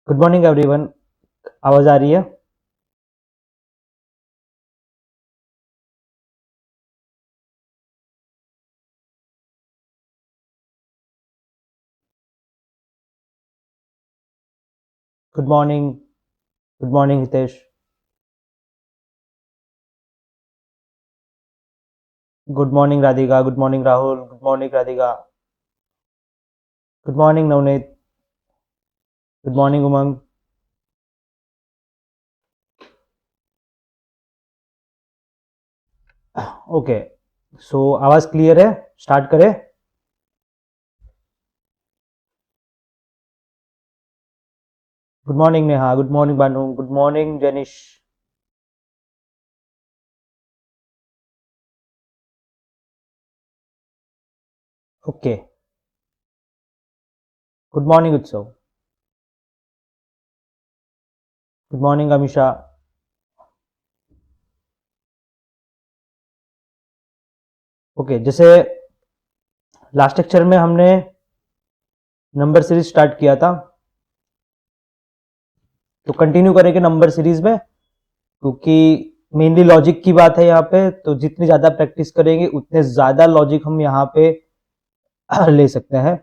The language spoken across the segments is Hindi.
Good morning everyone. आवाज आ रही है? Good morning. Good morning Hitesh. Good morning Radhika. Good morning Rahul. Good morning Radhika. Good morning Navneet. Good morning Umang. Okay, so आवाज क्लियर है? स्टार्ट करें? Good morning Neha. Good morning Banu. Good morning Jenish. Okay, good morning Utsav. Good morning Amisha. Okay, जैसे लास्ट लेक्चर में हमने नंबर सीरीज स्टार्ट किया था, तो कंटिन्यू करेंगे नंबर सीरीज में, क्योंकि मेनली लॉजिक की बात है यहाँ पे। तो जितनी ज़्यादा प्रैक्टिस करेंगे उतने ज़्यादा लॉजिक हम यहाँ पे ले सकते हैं।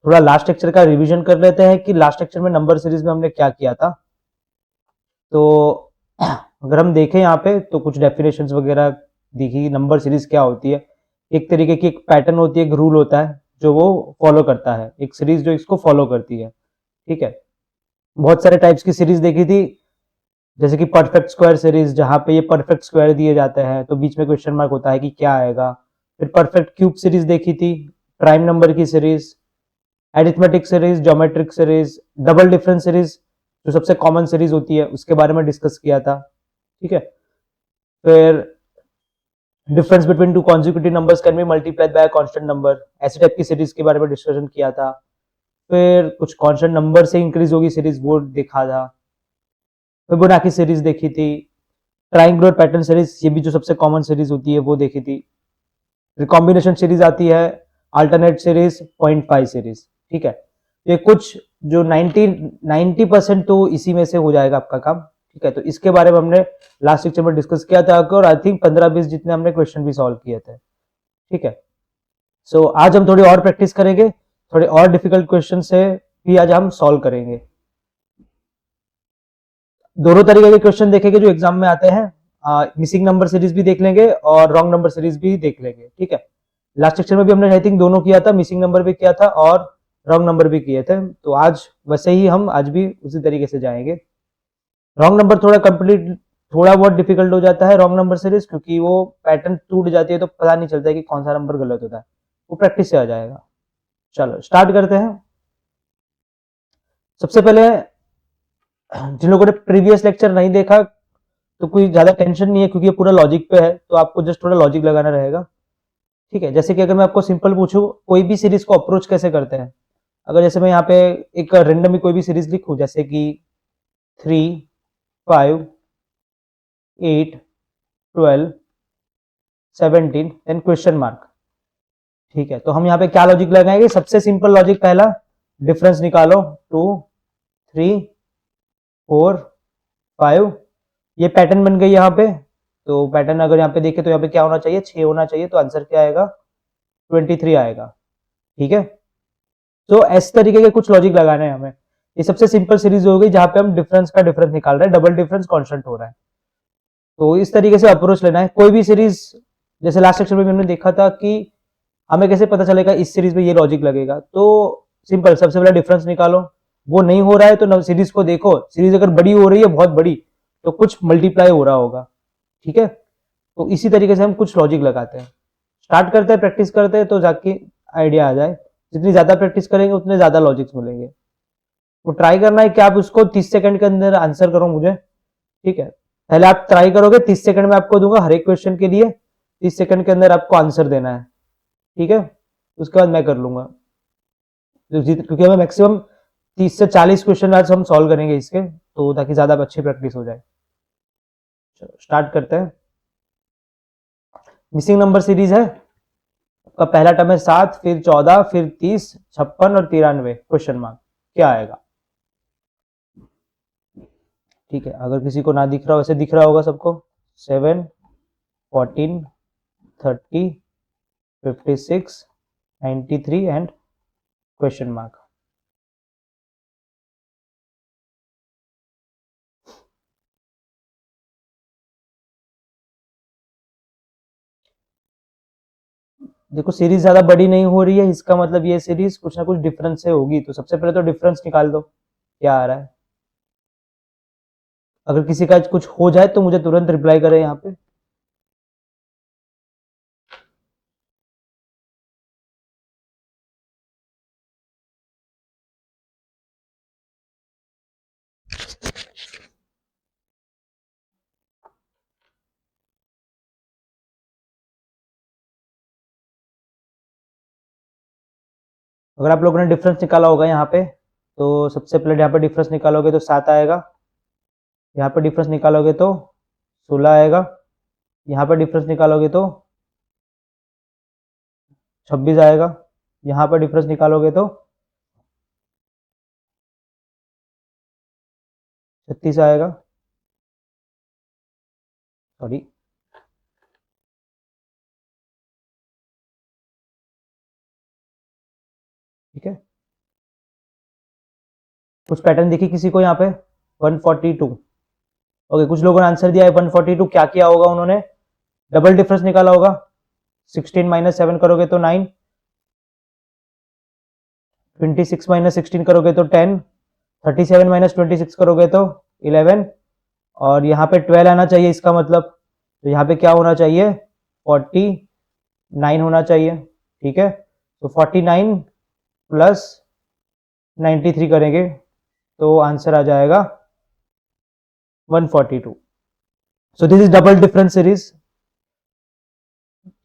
थोड़ा लास्ट लेक्चर का रिवीजन कर लेते हैं कि लास्ट लेक्चर में नंबर सीरीज में हमने क्या किया था। तो अगर हम देखें यहाँ पे तो कुछ डेफिनेशंस वगैरह दिखी। नंबर सीरीज क्या होती है? एक तरीके की एक पैटर्न होती है, एक रूल होता है जो वो फॉलो करता है, एक सीरीज जो इसको फॉलो करती है। ठीक है, बहुत सारे टाइप्स की सीरीज देखी थी, जैसे कि परफेक्ट स्क्वायर सीरीज, जहां पे ये परफेक्ट स्क्वायर दिए जाते हैं तो बीच में क्वेश्चन मार्क होता है कि क्या आएगा। फिर परफेक्ट क्यूब सीरीज देखी थी, प्राइम नंबर की series, arithmetic series, geometric series, double difference series जो सबसे कॉमन सीरीज होती है उसके बारे में डिस्कस किया था। ठीक है, फिर difference between two consecutive numbers can be multiplied by constant number, ऐसे टाइप की सीरीज के बारे में डिस्कशन किया था। फिर कुछ कांस्टेंट नंबर से इंक्रीज होगी सीरीज, वो देखा था। फिबोनाची सीरीज देखी थी, ट्रायंगुलर पैटर्न सीरीज, ये भी जो सबसे कॉमन सीरीज होती है वो देखी थी। रिकॉम्बिनेशन सीरीज आती है, अल्टरनेट सीरीज, 0.5 सीरीज। ठीक है, ये कुछ जो 90% तो इसी में से हो जाएगा आपका काम। ठीक है, तो इसके बारे में हमने लास्ट लेक्चर में डिस्कस किया था, और आई थिंक 15-20 जितने हमने क्वेश्चन भी सॉल्व किए थे। ठीक है, सो आज हम थोड़ी और प्रैक्टिस करेंगे, थोड़े और डिफिकल्ट क्वेश्चन से भी आज हम सॉल्व करेंगे। दोनों तरीके के क्वेश्चन देखेंगे जो एग्जाम में आते हैं, मिसिंग नंबर सीरीज भी देख लेंगे और रॉन्ग नंबर सीरीज भी देख लेंगे। ठीक है, लास्ट लेक्चर में भी हमने आई थिंक दोनों किया था, मिसिंग नंबर भी किया था और रॉन्ग नंबर भी किए थे। तो आज वैसे ही हम आज भी उसी तरीके से जाएंगे। रॉन्ग नंबर थोड़ा कंप्लीट, थोड़ा बहुत डिफिकल्ट हो जाता है रॉन्ग नंबर सीरीज, क्योंकि वो पैटर्न टूट जाती है तो पता नहीं चलता है कि कौन सा नंबर गलत होता है, वो प्रैक्टिस से आ जाएगा। चलो स्टार्ट करते हैं। सबसे पहले जिन लोगों ने प्रीवियस लेक्चर नहीं देखा तो कोई ज्यादा टेंशन नहीं है, क्योंकि ये पूरा लॉजिक पे है, तो आपको जस्ट थोड़ा लॉजिक लगाना रहेगा। ठीक है, जैसे कि अगर मैं आपको सिंपल पूछूं कोई भी सीरीज को अप्रोच कैसे करते हैं, अगर जैसे मैं यहाँ पे एक रेंडम कोई भी सीरीज लिखूं, जैसे कि 3, 5, 8, 12, 17 देन क्वेश्चन मार्क। ठीक है, तो हम यहाँ पे क्या लॉजिक लगाएंगे? सबसे सिंपल लॉजिक पहला, डिफरेंस निकालो, 2, 3, 4, 5, ये पैटर्न बन गई यहाँ पे। तो पैटर्न अगर यहाँ पे देखे तो यहाँ पे क्या होना चाहिए? 6 होना चाहिए, तो आंसर क्या आएगा? 23 आएगा। ठीक है, तो इस तरीके के कुछ लॉजिक लगाने हैं हमें। ये सबसे सिंपल सीरीज हो गई जहां पे हम डिफरेंस का डिफरेंस निकाल रहे हैं, डबल डिफरेंस कांस्टेंट हो रहा है। तो इस तरीके से अप्रोच लेना है कोई भी सीरीज। जैसे लास्ट लेक्चर में हमने देखा था कि हमें कैसे पता चलेगा इस सीरीज में ये लॉजिक लगेगा, तो सिंपल, सबसे पहले डिफरेंस निकालो। वो नहीं हो रहा है तो सीरीज को देखो, सीरीज अगर बड़ी हो रही है, बहुत बड़ी, तो कुछ मल्टीप्लाई हो रहा होगा। ठीक है, तो इसी तरीके से हम कुछ लॉजिक लगाते हैं। स्टार्ट करते हैं, प्रैक्टिस करते हैं, तो जाके आइडिया आ जाए। जितनी ज्यादा प्रैक्टिस करेंगे उतने ज्यादा लॉजिक्स मिलेंगे। वो ट्राई करना है कि आप उसको 30 सेकंड के अंदर आंसर करो मुझे। ठीक है, पहले आप ट्राई करोगे, 30 सेकंड में आपको दूंगा हर एक क्वेश्चन के लिए, 30 सेकंड के अंदर आपको आंसर देना है। ठीक है, उसके बाद मैं कर लूंगा, क्योंकि हमें मैक्सिमम 30 से 40 क्वेश्चन आज हम सॉल्व करेंगे इसके, तो ताकि ज्यादा अच्छी प्रैक्टिस हो जाए। चलो स्टार्ट करते हैं। मिसिंग नंबर सीरीज है, का पहला टर्म है 7, फिर 14, फिर 30, 56 और 93, क्वेश्चन मार्क, क्या आएगा? ठीक है, अगर किसी को ना दिख रहा हो, वैसे दिख रहा होगा सबको। 7, 14, 30, 56, 93 एंड क्वेश्चन मार्क। देखो सीरीज ज्यादा बड़ी नहीं हो रही है, इसका मतलब ये सीरीज कुछ ना कुछ डिफरेंस से होगी। तो सबसे पहले तो डिफरेंस निकाल दो, क्या आ रहा है। अगर किसी का कुछ हो जाए तो मुझे तुरंत रिप्लाई करें यहाँ पे। अगर आप लोगों ने डिफरेंस निकाला होगा यहाँ पे, तो सबसे पहले यहाँ पे डिफरेंस निकालोगे तो 7 आएगा। यहाँ पे डिफरेंस निकालोगे तो 16 आएगा। यहाँ पे डिफरेंस निकालोगे तो 26 आएगा। यहाँ पे डिफरेंस निकालोगे तो 36 आएगा। सॉरी, ठीक है। कुछ पैटर्न देखिए किसी को यहाँ पे। 142। ओके, कुछ लोगों ने आंसर दिया है 142। क्या किया होगा उन्होंने? डबल डिफरेंस निकाला होगा। 16 माइनस 7 करोगे तो 9, 26 माइनस 16 करोगे तो 10, 37 माइनस 26 करोगे तो 11, और यहाँ पे 12 आना चाहिए इसका मतलब। तो यहाँ पे क्या होना चाहिए? 49 होना चाहिए। ठीक है, तो 49 प्लस 93 करेंगे तो आंसर आ जाएगा 142। So this is double difference series.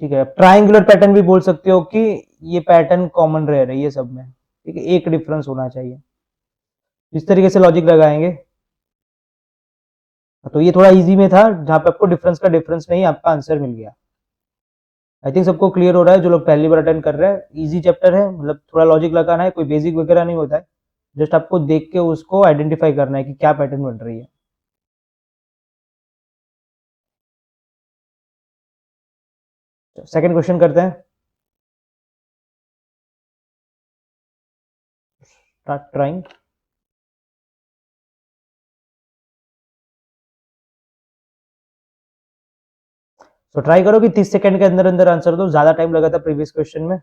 ठीक है, ट्राइंगुलर पैटर्न भी बोल सकते हो कि ये पैटर्न कॉमन रह रही है सब में। ठीक है, एक डिफरेंस होना चाहिए। इस तरीके से लॉजिक लगाएंगे। तो ये थोड़ा इजी में था, जहां पे आपको डिफरेंस का डिफरेंस नहीं, आपका आंसर मिल गया। आई थिंक सबको क्लियर हो रहा है जो लोग पहली बार अटेंड कर रहे हैं। इजी चैप्टर है, मतलब थोड़ा लॉजिक लगाना है, कोई बेसिक वगैरह नहीं होता है। जस्ट आपको देख के उसको आइडेंटिफाई करना है कि क्या पैटर्न बन रही है। सेकंड क्वेश्चन करते हैं। Start trying. तो ट्राई करो कि 30 सेकंड के अंदर अंदर आंसर दो। ज्यादा टाइम लगा था प्रीवियस क्वेश्चन में।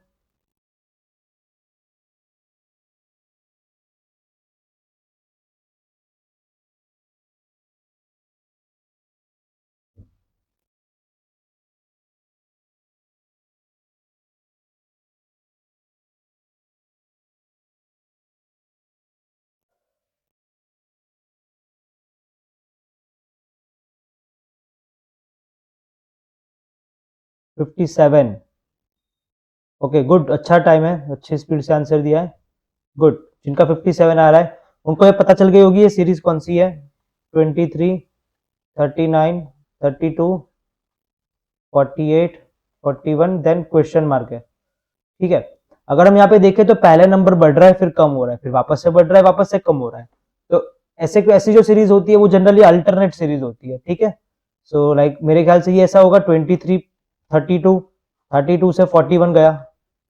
Fifty seven. ओके गुड, अच्छा टाइम है, अच्छी स्पीड से आंसर दिया है। गुड। जिनका 57 आ रहा है उनको ये पता चल गई होगी ये सीरीज कौन सी है। 23, 39, 32, 48, 41, देन क्वेश्चन मार्क है। ठीक है, अगर हम यहाँ पे देखें तो पहले नंबर बढ़ रहा है, फिर कम हो रहा है, फिर वापस से बढ़ रहा है, वापस से कम हो रहा है। तो ऐसी जो सीरीज होती है वो जनरली अल्टरनेट सीरीज होती है। ठीक है, सो लाइक मेरे ख्याल से ये ऐसा होगा। 23, 32, 32 से 41 गया,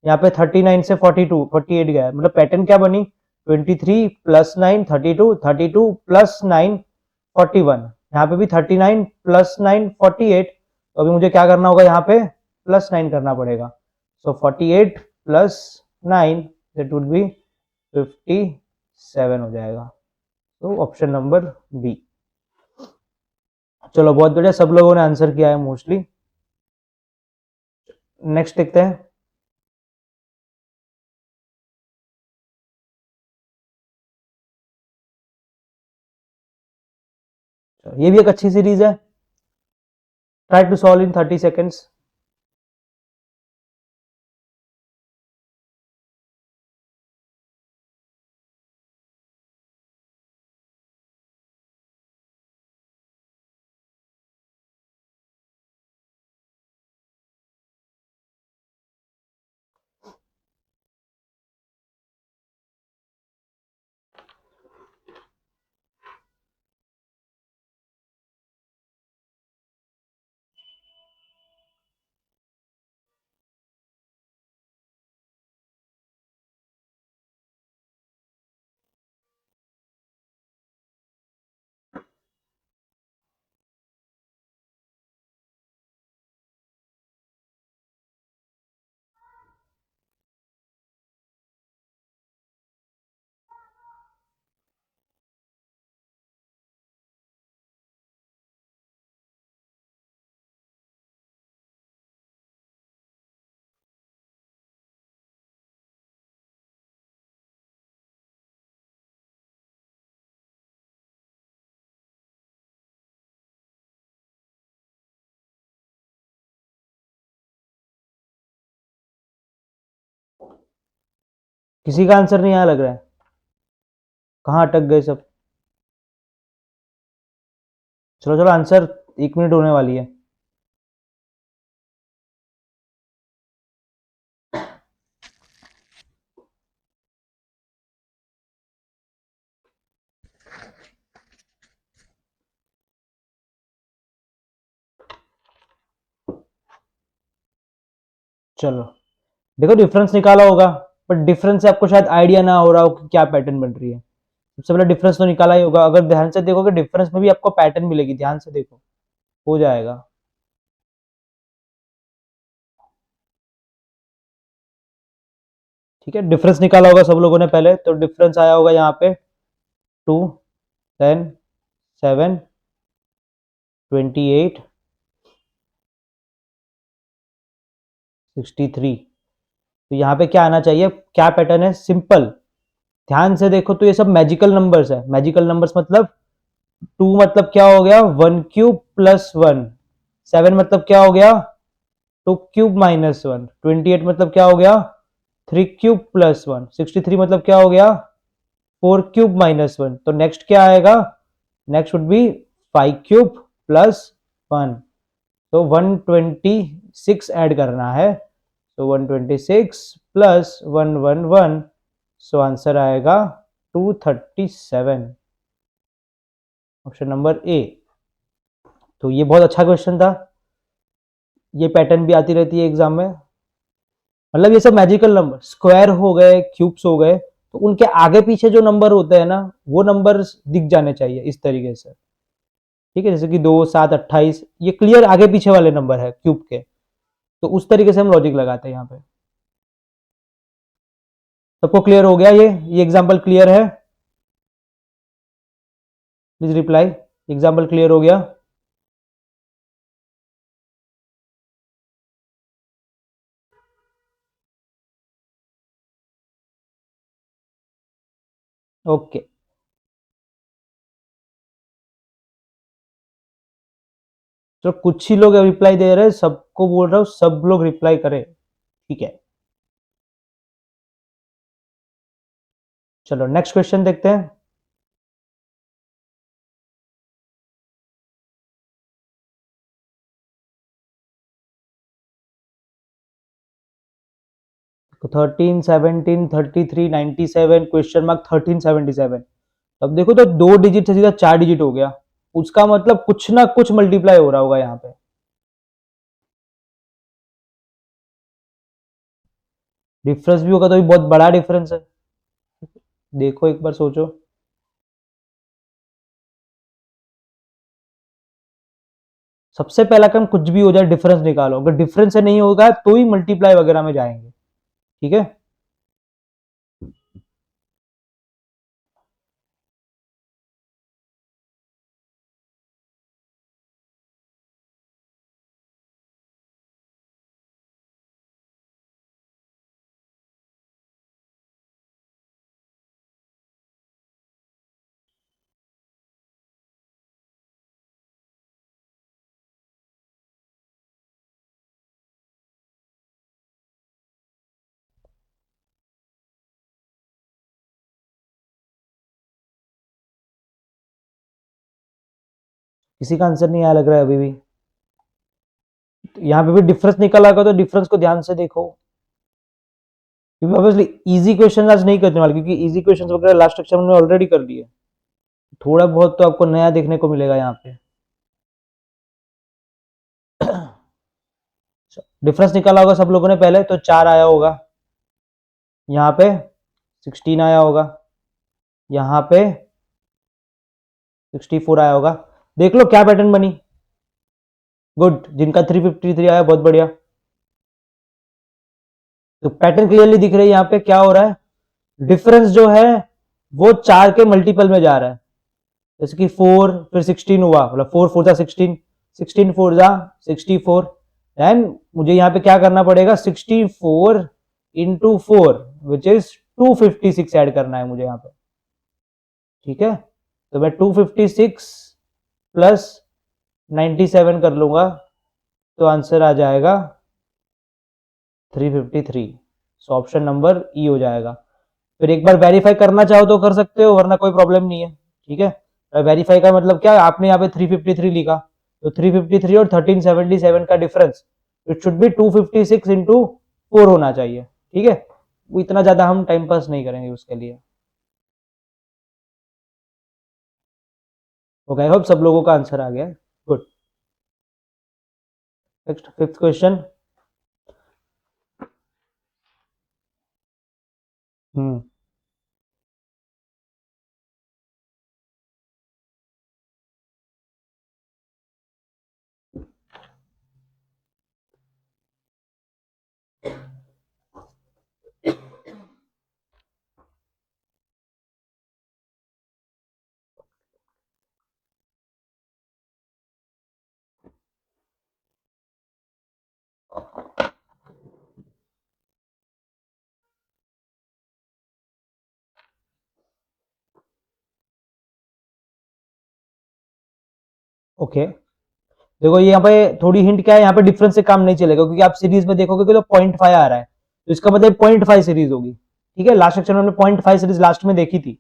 यहाँ पे 39 से 42, 48 गया। मतलब पैटर्न क्या बनी? 23 प्लस 9, 32, 32 प्लस 9, 41। यहाँ पे भी 39 प्लस 9, 48। तो अभी मुझे क्या करना होगा? यहाँ पे प्लस 9 करना पड़ेगा। सो 48 प्लस 9, दैट वुड बी 57 हो जाएगा। तो ऑप्शन नंबर बी। चलो बहुत बढ़िया, सब लोगों ने आंसर किया है मोस्टली। नेक्स्ट देखते हैं। ये भी एक अच्छी सीरीज है। Try to solve in 30 seconds. किसी का आंसर नहीं आया लग रहा है, कहाँ अटक गए सब। चलो चलो, आंसर 1 मिनट होने वाली है। चलो देखो, डिफरेंस निकाला होगा, बट डिफरेंस से आपको शायद आइडिया ना हो रहा हो कि क्या पैटर्न बन रही है। सबसे पहले डिफरेंस तो निकाला ही होगा, अगर ध्यान से देखोगे डिफरेंस में भी आपको पैटर्न मिलेगी, ध्यान से देखो, हो जाएगा। ठीक है, डिफरेंस निकाला होगा सब लोगों ने पहले, तो डिफरेंस आया होगा यहाँ पे 2, 10, 7, 28, 63। तो यहाँ पे क्या आना चाहिए, क्या पैटर्न है, सिंपल। ध्यान से देखो तो ये सब मैजिकल नंबर्स है। मैजिकल नंबर्स मतलब 2 मतलब क्या हो गया, 1³ प्लस 1। 7 मतलब क्या हो गया, 2³ माइनस 1। 28 मतलब क्या हो गया, 3³ प्लस 1। 63 मतलब क्या हो गया, 4³ माइनस 1। तो नेक्स्ट क्या आएगा, नेक्स्ट वुड बी 5³ प्लस 1। तो 126 ऐड करना है, तो 126 प्लस 111, सो आंसर आएगा 237, ऑप्शन नंबर ए। तो ये बहुत अच्छा क्वेश्चन था, ये पैटर्न भी आती रहती है एग्जाम में। मतलब ये सब मैजिकल नंबर, स्क्वायर हो गए, क्यूब्स हो गए, तो उनके आगे पीछे जो नंबर होते हैं ना, वो नंबर दिख जाने चाहिए इस तरीके से। ठीक है, जैसे कि 2, 7, 28, ये क्लियर आगे पीछे वाले नंबर है क्यूब के, तो उस तरीके से हम लॉजिक लगाते हैं यहाँ पे। सबको क्लियर हो गया, ये एग्जाम्पल क्लियर है, प्लीज रिप्लाई। एग्जाम्पल क्लियर हो गया। ओके, तो कुछ ही लोग रिप्लाई दे रहे हैं, सबको बोल रहा हूँ सब लोग रिप्लाई करें। ठीक है, चलो नेक्स्ट क्वेश्चन देखते हैं। तो 13, 17, 33, 97, क्वेश्चन मार्क 1377। अब देखो तो 2 डिजिट से सीधा 4 डिजिट हो गया, उसका मतलब कुछ ना कुछ मल्टीप्लाई हो रहा होगा यहाँ पे। डिफरेंस भी होगा तो भी बहुत बड़ा डिफरेंस है, देखो एक बार सोचो। सबसे पहला काम कुछ भी हो जाए डिफरेंस निकालो, अगर डिफरेंस से नहीं होगा तो ही मल्टीप्लाई वगैरह में जाएंगे। ठीक है, किसी का आंसर नहीं आया लग रहा है अभी भी। तो यहाँ पे भी डिफरेंस निकल आएगा, तो डिफरेंस को ध्यान से देखो, क्योंकि ऑब्वियसली इजी क्वेश्चन आज नहीं करने वाले, क्योंकि इजी क्वेश्चन वगैरह लास्ट सेक्शन में ऑलरेडी कर लिए। थोड़ा बहुत तो आपको नया देखने को मिलेगा यहाँ पे। डिफरेंस निकाला होगा सब लोगों ने पहले, तो 4 आया होगा, यहाँ पे 16 आया होगा, यहाँ पे 64 आया होगा। देख लो क्या पैटर्न बनी। गुड, जिनका 353 आया बहुत बढ़िया। तो पैटर्न क्लियरली दिख रही है यहाँ पे, क्या हो रहा है, डिफरेंस जो है वो 4 के मल्टीपल में जा रहा है। जैसे कि 4 फिर 16 हुआ, मतलब 4 4 जा 16, 16 4 जा 64, एंड मुझे यहाँ पे क्या करना पड़ेगा, 64 इंटू 4 विच इज 256 ऐड करना है मुझे यहाँ पे। ठीक है, तो मैं 256 प्लस 97 कर लूंगा, तो आंसर आ जाएगा 353। सो ऑप्शन नंबर ई हो जाएगा। फिर एक बार वेरीफाई करना चाहो तो कर सकते हो, वरना कोई प्रॉब्लम नहीं है, ठीक है। वेरीफाई का मतलब क्या है, आपने यहाँ पे 353 लिखा, तो 353 और 1377 का difference it should be 256 into 4 होना चाहिए, ठीक है। वो इतना ज्यादा हम टाइम पास नहीं करेंगे उसके लिए। ओके, आई होप सब लोगों का आंसर आ गया है। Good. Next, fifth question. Hmm okay, देखो ये यहाँ पे थोड़ी हिंट क्या है, यहाँ पे डिफरेंस से काम नहीं चलेगा, क्योंकि आप सीरीज में देखोगे कि तो 0.5 आ रहा है, तो इसका मतलब 0.5 सीरीज होगी, ठीक है। लास्ट सेक्शन में हमने 0.5 सीरीज लास्ट में देखी थी,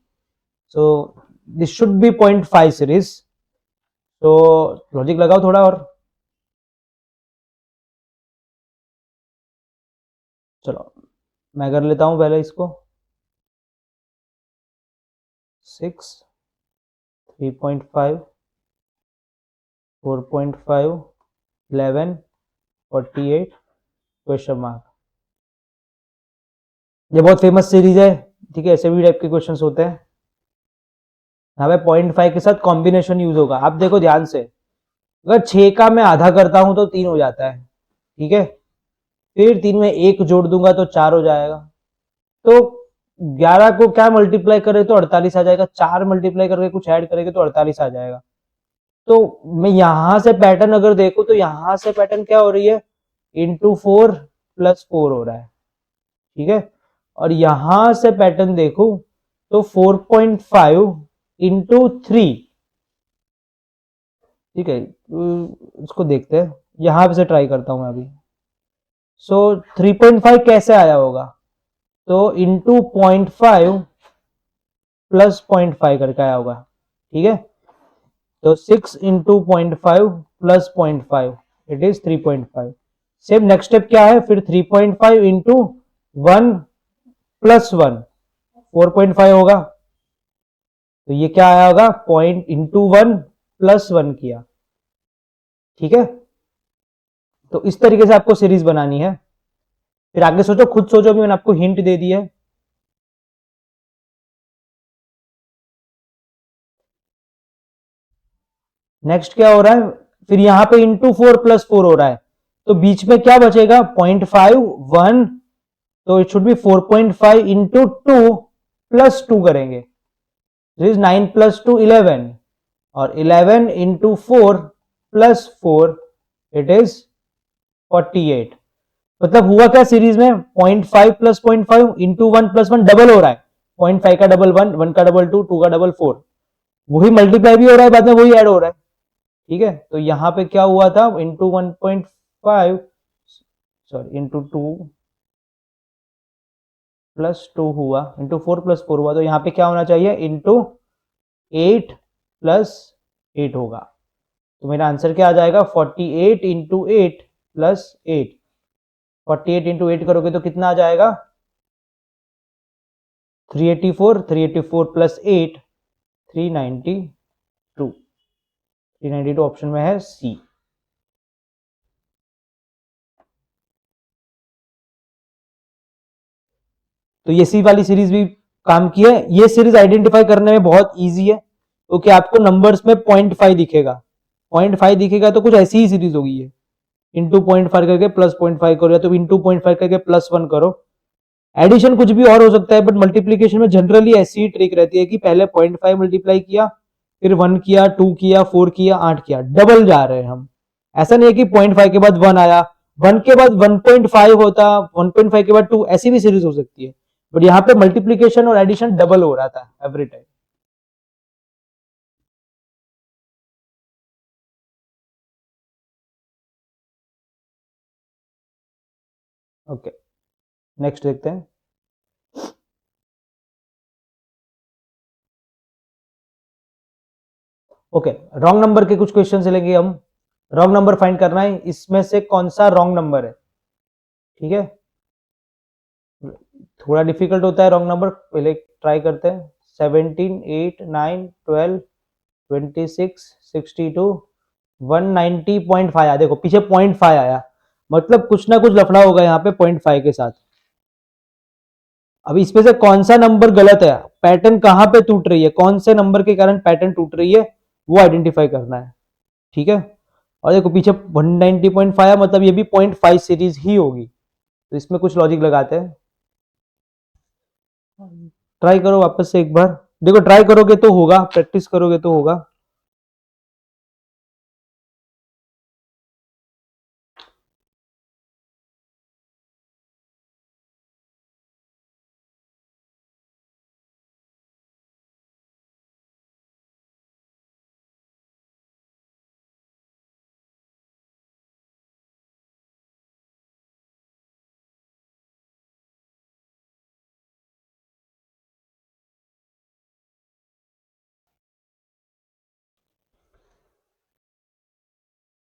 so this should be 0.5 series. तो लॉजिक लगाओ थोड़ा और। चलो मैं कर लेता हूं पहले इसको। 6, 3.5, 4.5, 11, 48, क्वेश्चन मार्क। ये बहुत फेमस सीरीज है, ठीक है, ऐसे भी टाइप के क्वेश्चन होते हैं। यहाँ पे 0.5 के साथ कॉम्बिनेशन यूज होगा, आप देखो ध्यान से, अगर 6 का मैं आधा करता हूं तो 3 हो जाता है, ठीक है। फिर 3 में 1 जोड़ दूंगा तो 4 हो जाएगा, तो 11 को क्या मल्टीप्लाई करे तो 48 आ जाएगा, 4 मल्टीप्लाई करके कुछ ऐड करेंगे तो 48 आ जाएगा। तो मैं यहां से पैटर्न अगर देखूं तो यहां से पैटर्न क्या हो रही है, इंटू 4 प्लस 4 हो रहा है, ठीक है। और यहां से पैटर्न देखूं तो 4.5 इंटू 3, ठीक है। इसको देखते हैं, यहां से ट्राई करता हूं मैं अभी। सो 3.5 कैसे आया होगा, तो इंटू 0.5 प्लस 0.5 करके आया होगा, ठीक है। तो 6 into 0.5 plus 0.5, it is 3.5। Same next step क्या है, फिर 3.5 इंटू 1 प्लस 1, 4.5 होगा, तो ये क्या आया होगा, पॉइंट इंटू 1 प्लस 1 किया, ठीक है। तो इस तरीके से आपको सीरीज बनानी है। फिर आगे सोचो, खुद सोचो, भी मैंने आपको हिंट दे दी है। नेक्स्ट क्या हो रहा है, फिर यहां पे इंटू 4 प्लस 4 हो रहा है, तो बीच में क्या बचेगा, 0.5, 1, तो it should be 4.5 into 2 plus 2 करेंगे, दिस इज 9 प्लस 2 11, और 11 इंटू 4 प्लस 4, इट इज 48। मतलब हुआ क्या सीरीज में, 0.5 प्लस 0.5 इंटू 1 प्लस 1 डबल हो रहा है, 0.5 का डबल 1, 1 का डबल 2, 2 का डबल 4, वही मल्टीप्लाई भी हो रहा है, बाद में वही ऐड हो रहा है, ठीक है। तो यहां पे क्या हुआ था, इंटू 1.5, सॉरी इंटू 2 प्लस 2 हुआ, इंटू 4 प्लस 4 हुआ, तो यहां पे क्या होना चाहिए, इंटू 8 प्लस 8 होगा। तो मेरा आंसर क्या आ जाएगा, 48 इंटू 8 प्लस 8। 48 इंटू 8 करोगे तो कितना आ जाएगा, 384, 384 प्लस 8, 392, 392 ऑप्शन में है सी। तो ये सी वाली सीरीज भी काम की है। ये सीरीज आइडेंटिफाई करने में बहुत इजी है, क्योंकि आपको नंबर्स में 0.5 दिखेगा, 0.5 दिखेगा तो कुछ ऐसी ही सीरीज होगी ये। इंटू 0.5 करके प्लस 0.5 करो, या तो इंटू 0.5 करके प्लस 1 करो। एडिशन कुछ भी और हो सकता है, बट मल्टीप्लीकेशन में जनरली ऐसी ही ट्रिक रहती है कि पहले 0.5 मल्टीप्लाई किया, फिर 1 किया, 2 किया, 4 किया, 8 किया, डबल जा रहे हैं हम। ऐसा नहीं है कि 0.5 के बाद 1 आया, 1 के बाद 1.5 होता, 1.5 के बाद 2, ऐसी भी सीरीज हो सकती है, बट यहाँ पे मल्टीप्लीकेशन और एडिशन डबल हो रहा था एवरी टाइम। ओके, नेक्स्ट देखते हैं। ओके, रॉन्ग नंबर के कुछ क्वेश्चन लेंगे हम। रॉन्ग नंबर फाइंड करना है, इसमें से कौन सा रॉन्ग नंबर है। ठीक है, थोड़ा डिफिकल्ट होता है रॉन्ग नंबर, पहले ट्राई करते हैं। 17, 8, 9, 12, 26, 62, 190.5 आया। देखो पीछे 0.5 आया, मतलब कुछ ना कुछ लफड़ा होगा यहाँ पे 0.5 के साथ। अब इसमें से कौन सा नंबर गलत है, पैटर्न कहां पे टूट रही है, कौन से नंबर के कारण पैटर्न टूट रही है, वो आइडेंटिफाई करना है। ठीक है, और देखो पीछे 190.5 मतलब ये भी 0.5 सीरीज ही होगी, तो इसमें कुछ लॉजिक लगाते हैं। ट्राई करो वापस से एक बार, देखो ट्राई करोगे तो होगा, प्रैक्टिस करोगे तो होगा।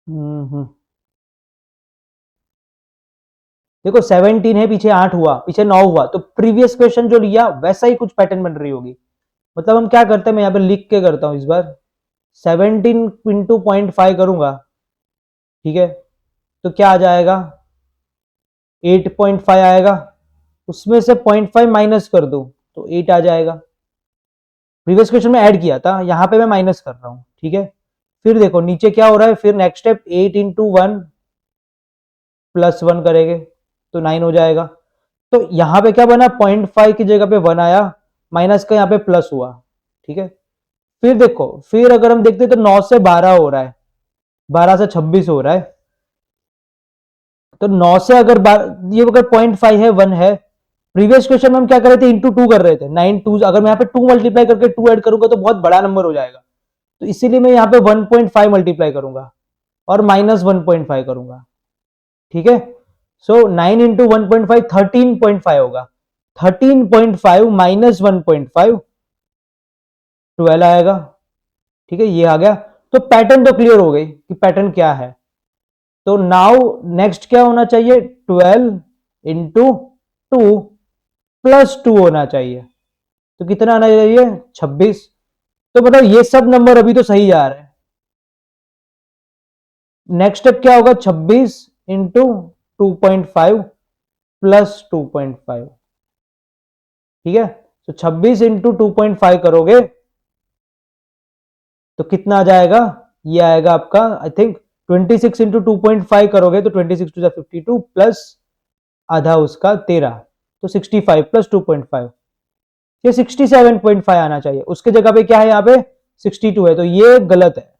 हम्म, देखो 17 है, पीछे 8 हुआ, पीछे 9 हुआ, तो प्रीवियस क्वेश्चन जो लिया वैसा ही कुछ पैटर्न बन रही होगी। मतलब हम क्या करते हैं, मैं यहाँ पे लिख के करता हूं इस बार। 17 इंटू 0.5 करूंगा, ठीक है, तो क्या आ जाएगा, 8.5 आएगा। उसमें से 0.5 माइनस कर दो तो 8 आ जाएगा। प्रीवियस क्वेश्चन में ऐड किया था, यहां पे मैं माइनस कर रहा हूं। ठीक है, फिर देखो नीचे क्या हो रहा है, फिर नेक्स्ट स्टेप 8 इंटू 1 प्लस 1 करेंगे तो 9 हो जाएगा। तो यहां पे क्या बना, 0.5 की जगह पे 1 आया, माइनस का यहाँ पे प्लस हुआ। ठीक है, फिर देखो, फिर अगर हम देखते तो 9 से 12 हो रहा है, 12 से 26 हो रहा है। तो 9 से अगर ये अगर 0.5 है, 1 है, प्रीवियस क्वेश्चन में हम क्या कर रहे थे, इंटू 2 कर रहे थे, 9 2, अगर मैं यहाँ पे 2 मल्टीप्लाई करके 2 ऐड करूंगा तो बहुत बड़ा नंबर हो जाएगा, तो इसीलिए मैं यहाँ पे 1.5 मल्टीप्लाई करूंगा और माइनस 1.5 करूंगा। ठीक है, सो 9 इंटू 1.5 13.5 होगा, 13.5 माइनस 1.5 12 आएगा। ठीक है, ये आ गया। तो पैटर्न तो क्लियर हो गई कि पैटर्न क्या है। तो नाउ नेक्स्ट क्या होना चाहिए, 12 इंटू 2 प्लस 2 होना चाहिए, तो कितना आना चाहिए, 26। तो मतलब ये सब नंबर अभी तो सही जा रहे हैं। नेक्स्ट स्टेप क्या होगा, 26 इंटू 2.5 प्लस 2.5। ठीक है, तो 26 इंटू 2.5 करोगे तो कितना आ जाएगा, ये आएगा आपका आई थिंक 26 इंटू 2.5 करोगे तो 26 टू 52 प्लस आधा उसका 13, तो 65 प्लस 2.5, ये 67.5 आना चाहिए। उसके जगह पे क्या है, यहाँ पे 62 है, तो ये गलत है।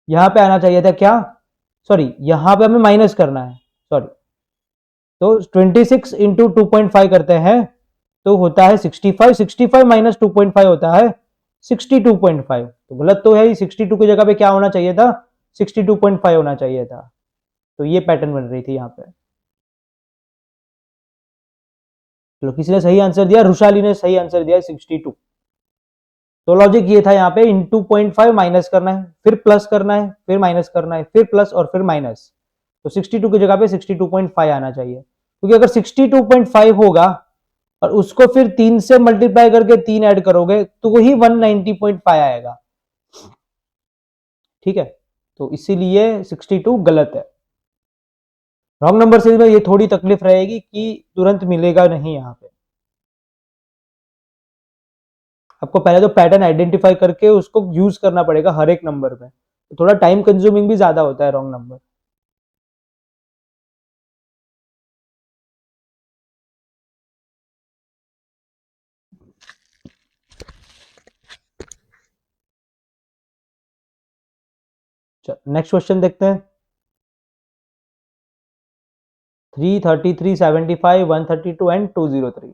यहां पे आना चाहिए था क्या, सॉरी यहां पे हमें माइनस करना है, सॉरी। तो 26 इंटू 2.5 करते हैं तो होता है 65, 65 माइनस 2.5 होता है 62.5, तो गलत तो है ही, 62 की जगह पे क्या होना चाहिए था, 62.5 होना चाहिए था। तो ये पैटर्न बन रही थी यहाँ पे। चलो किसी ने सही आंसर दिया, रुशाली ने सही आंसर दिया 62। तो लॉजिक ये था, यहाँ पे इंटू 0.5 माइनस करना है, फिर प्लस करना है, फिर माइनस करना है, फिर प्लस और फिर माइनस। तो 62 की जगह पे 62.5 आना चाहिए, क्योंकि अगर 62.5 होगा और उसको फिर 3 से मल्टीप्लाई करके 3 ऐड करोगे तो वही 190.5 आएगा। ठीक है, तो इसीलिए 62 गलत है। रॉन्ग नंबर सीरीज में ये थोड़ी तकलीफ रहेगी कि तुरंत मिलेगा नहीं, यहाँ पे आपको पहले तो पैटर्न आइडेंटिफाई करके उसको यूज करना पड़ेगा हर एक नंबर में, तो थोड़ा टाइम कंज्यूमिंग भी ज्यादा होता है रॉन्ग नंबर। नेक्स्ट क्वेश्चन देखते हैं। 333, 75, 132 एंड 203।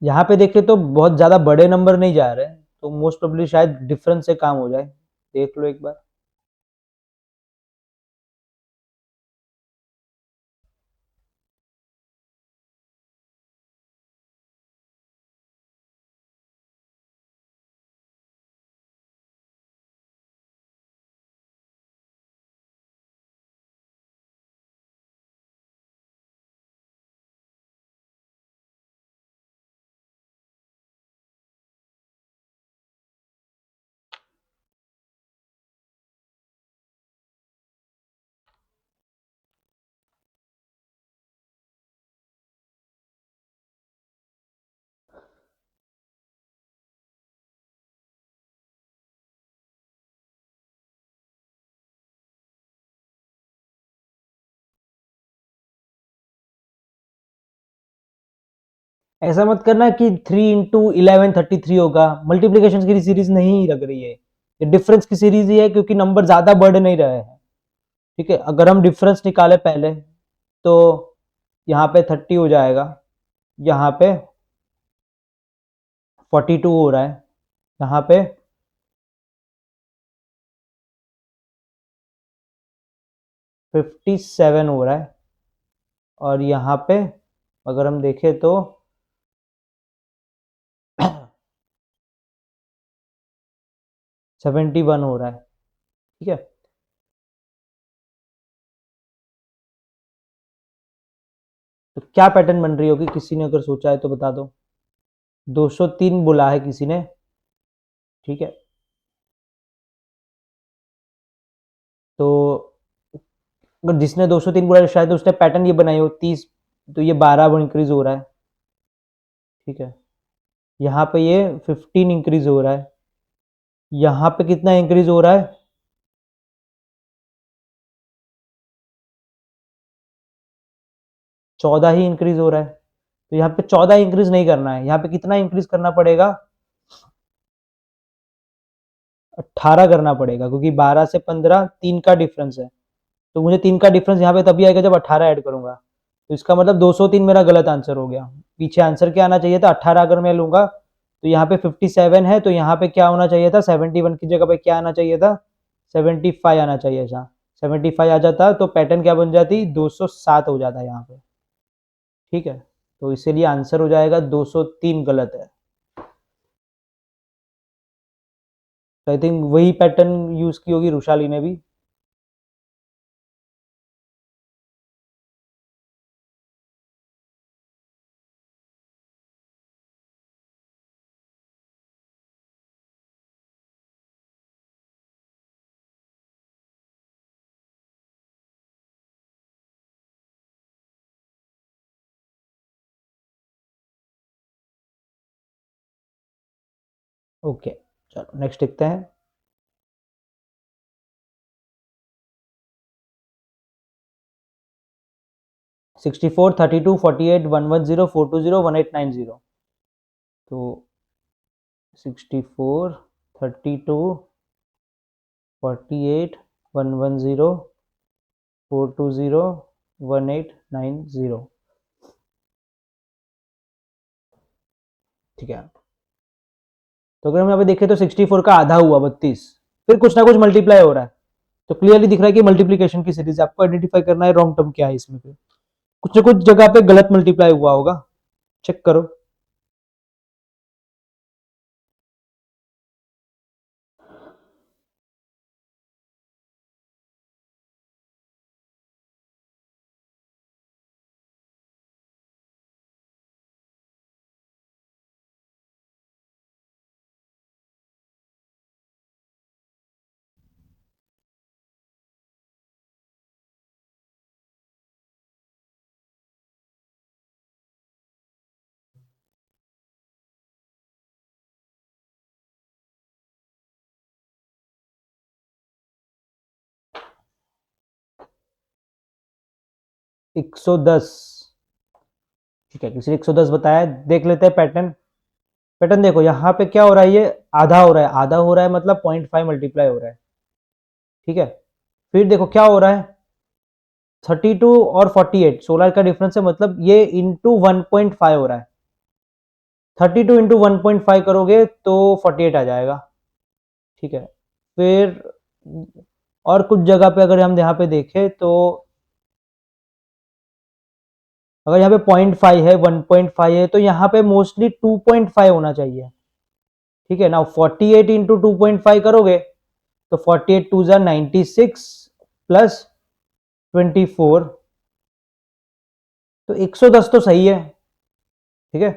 यहाँ पे देखें तो बहुत ज्यादा बड़े नंबर नहीं जा रहे हैं, तो मोस्ट प्रोबेबली शायद डिफरेंस से काम हो जाए। देख लो एक बार। ऐसा मत करना कि 3 इंटू 11 33 होगा, मल्टीप्लीकेशन की सीरीज नहीं लग रही है, ये डिफरेंस की सीरीज ही है, क्योंकि नंबर ज्यादा बढ़ नहीं रहे हैं। ठीक है, अगर हम डिफरेंस निकाले पहले तो यहाँ पे 30 हो जाएगा, यहाँ पे 42 हो रहा है, यहाँ पे 57 हो रहा है, और यहाँ पे अगर हम देखें तो 71 हो रहा है। ठीक है, तो क्या पैटर्न बन रही होगी, किसी ने अगर सोचा है तो बता दो। 203 बोला है किसी ने। ठीक है, तो अगर जिसने 203 बोला शायद उसने पैटर्न ये बनाई हो 30, तो ये 12 इंक्रीज हो रहा है। ठीक है, यहाँ पे ये 15 इंक्रीज हो रहा है, यहाँ पे कितना इंक्रीज हो रहा है, 14 ही इंक्रीज हो रहा है। तो यहाँ पे 14 इंक्रीज नहीं करना है, यहाँ पे कितना इंक्रीज करना पड़ेगा, 18 करना पड़ेगा, क्योंकि 12 से 15 3 का डिफरेंस है, तो मुझे 3 का डिफरेंस यहाँ पे तभी आएगा जब 18 ऐड करूंगा। तो इसका मतलब 203 मेरा गलत आंसर हो गया, पीछे आंसर क्या आना चाहिए था, 18 अगर मैं लूंगा तो यहाँ पे 57 है, तो यहाँ पे क्या होना चाहिए था, 71 की जगह पे क्या आना चाहिए था, 75 आना चाहिए था। 75 आ जाता तो पैटर्न क्या बन जाती, 207 हो जाता यहाँ पे। ठीक है, तो इसीलिए आंसर हो जाएगा 203 गलत है। तो आई थिंक वही पैटर्न यूज की होगी रुशाली ने भी। ओके, चलो नेक्स्ट देखते हैं। Sixty four 32 48 110 420 1890। तो 64 32 48 110 420 1890। ठीक है, तो अगर हम यहाँ पे देखें तो 64 का आधा हुआ 32, फिर कुछ ना कुछ मल्टीप्लाई हो रहा है, तो क्लियरली दिख रहा है कि मल्टीप्लीकेशन की सीरीज। आपको आइडेंटिफाई करना है रॉन्ग टर्म क्या है इसमें, फिर कुछ ना कुछ जगह पे गलत मल्टीप्लाई हुआ होगा, चेक करो। एक सौ दस। ठीक है, किसी ने 110 बताया, देख लेते हैं पैटर्न। पैटर्न देखो, यहाँ पे क्या हो रहा है, ये आधा हो रहा है, आधा हो रहा है मतलब 0.5 मल्टीप्लाई हो रहा है। ठीक है, फिर देखो क्या हो रहा है, 32 और 48 16 का डिफरेंस है, मतलब ये इंटू 1.5 हो रहा है। 32 इंटू 1.5 करोगे तो 48 आ जाएगा। ठीक है, फिर और कुछ जगह पे अगर हम यहाँ पे देखें तो अगर यहाँ पे 0.5 है 1.5 है, तो यहाँ पे मोस्टली 2.5 होना चाहिए। ठीक है ना, 48 इंटू 2.5 करोगे तो 48 टू ज़ा 96 प्लस 24, तो 110 तो सही है। ठीक है,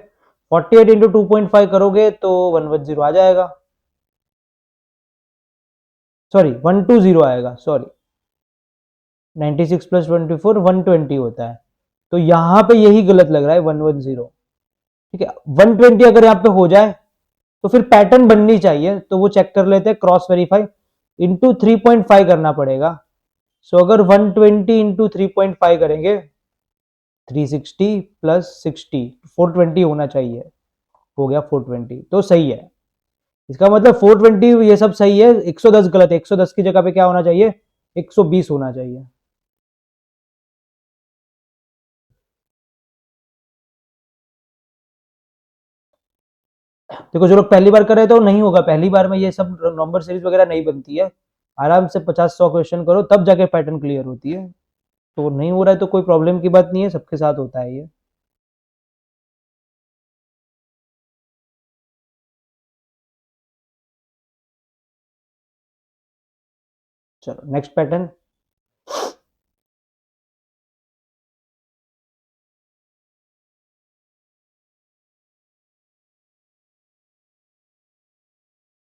48 इंटू 2.5 करोगे तो 110 आ जाएगा, सॉरी 120 आएगा, सॉरी 96 प्लस 24 120 होता है, तो यहां पे यही गलत लग रहा है 110। ठीक है, 120 अगर यहाँ पे हो जाए तो फिर पैटर्न बननी चाहिए, तो वो चेक कर लेते हैं, क्रॉस वेरीफाई इंटू 3.5 करना पड़ेगा। सो अगर 120 इंटू 3.5 करेंगे 360 प्लस 60 420 होना चाहिए, हो गया 420, तो सही है। इसका मतलब 420 ये सब सही है, 110 गलत है, 110 की जगह पे क्या होना चाहिए, 120 होना चाहिए। देखो जो लोग पहली बार कर रहे थे वो नहीं होगा, पहली बार में ये सब नंबर सीरीज वगैरह नहीं बनती है, आराम से 50-100 क्वेश्चन करो तब जाके पैटर्न क्लियर होती है। तो नहीं हो रहा है तो कोई प्रॉब्लम की बात नहीं है, सबके साथ होता है ये। चलो नेक्स्ट पैटर्न।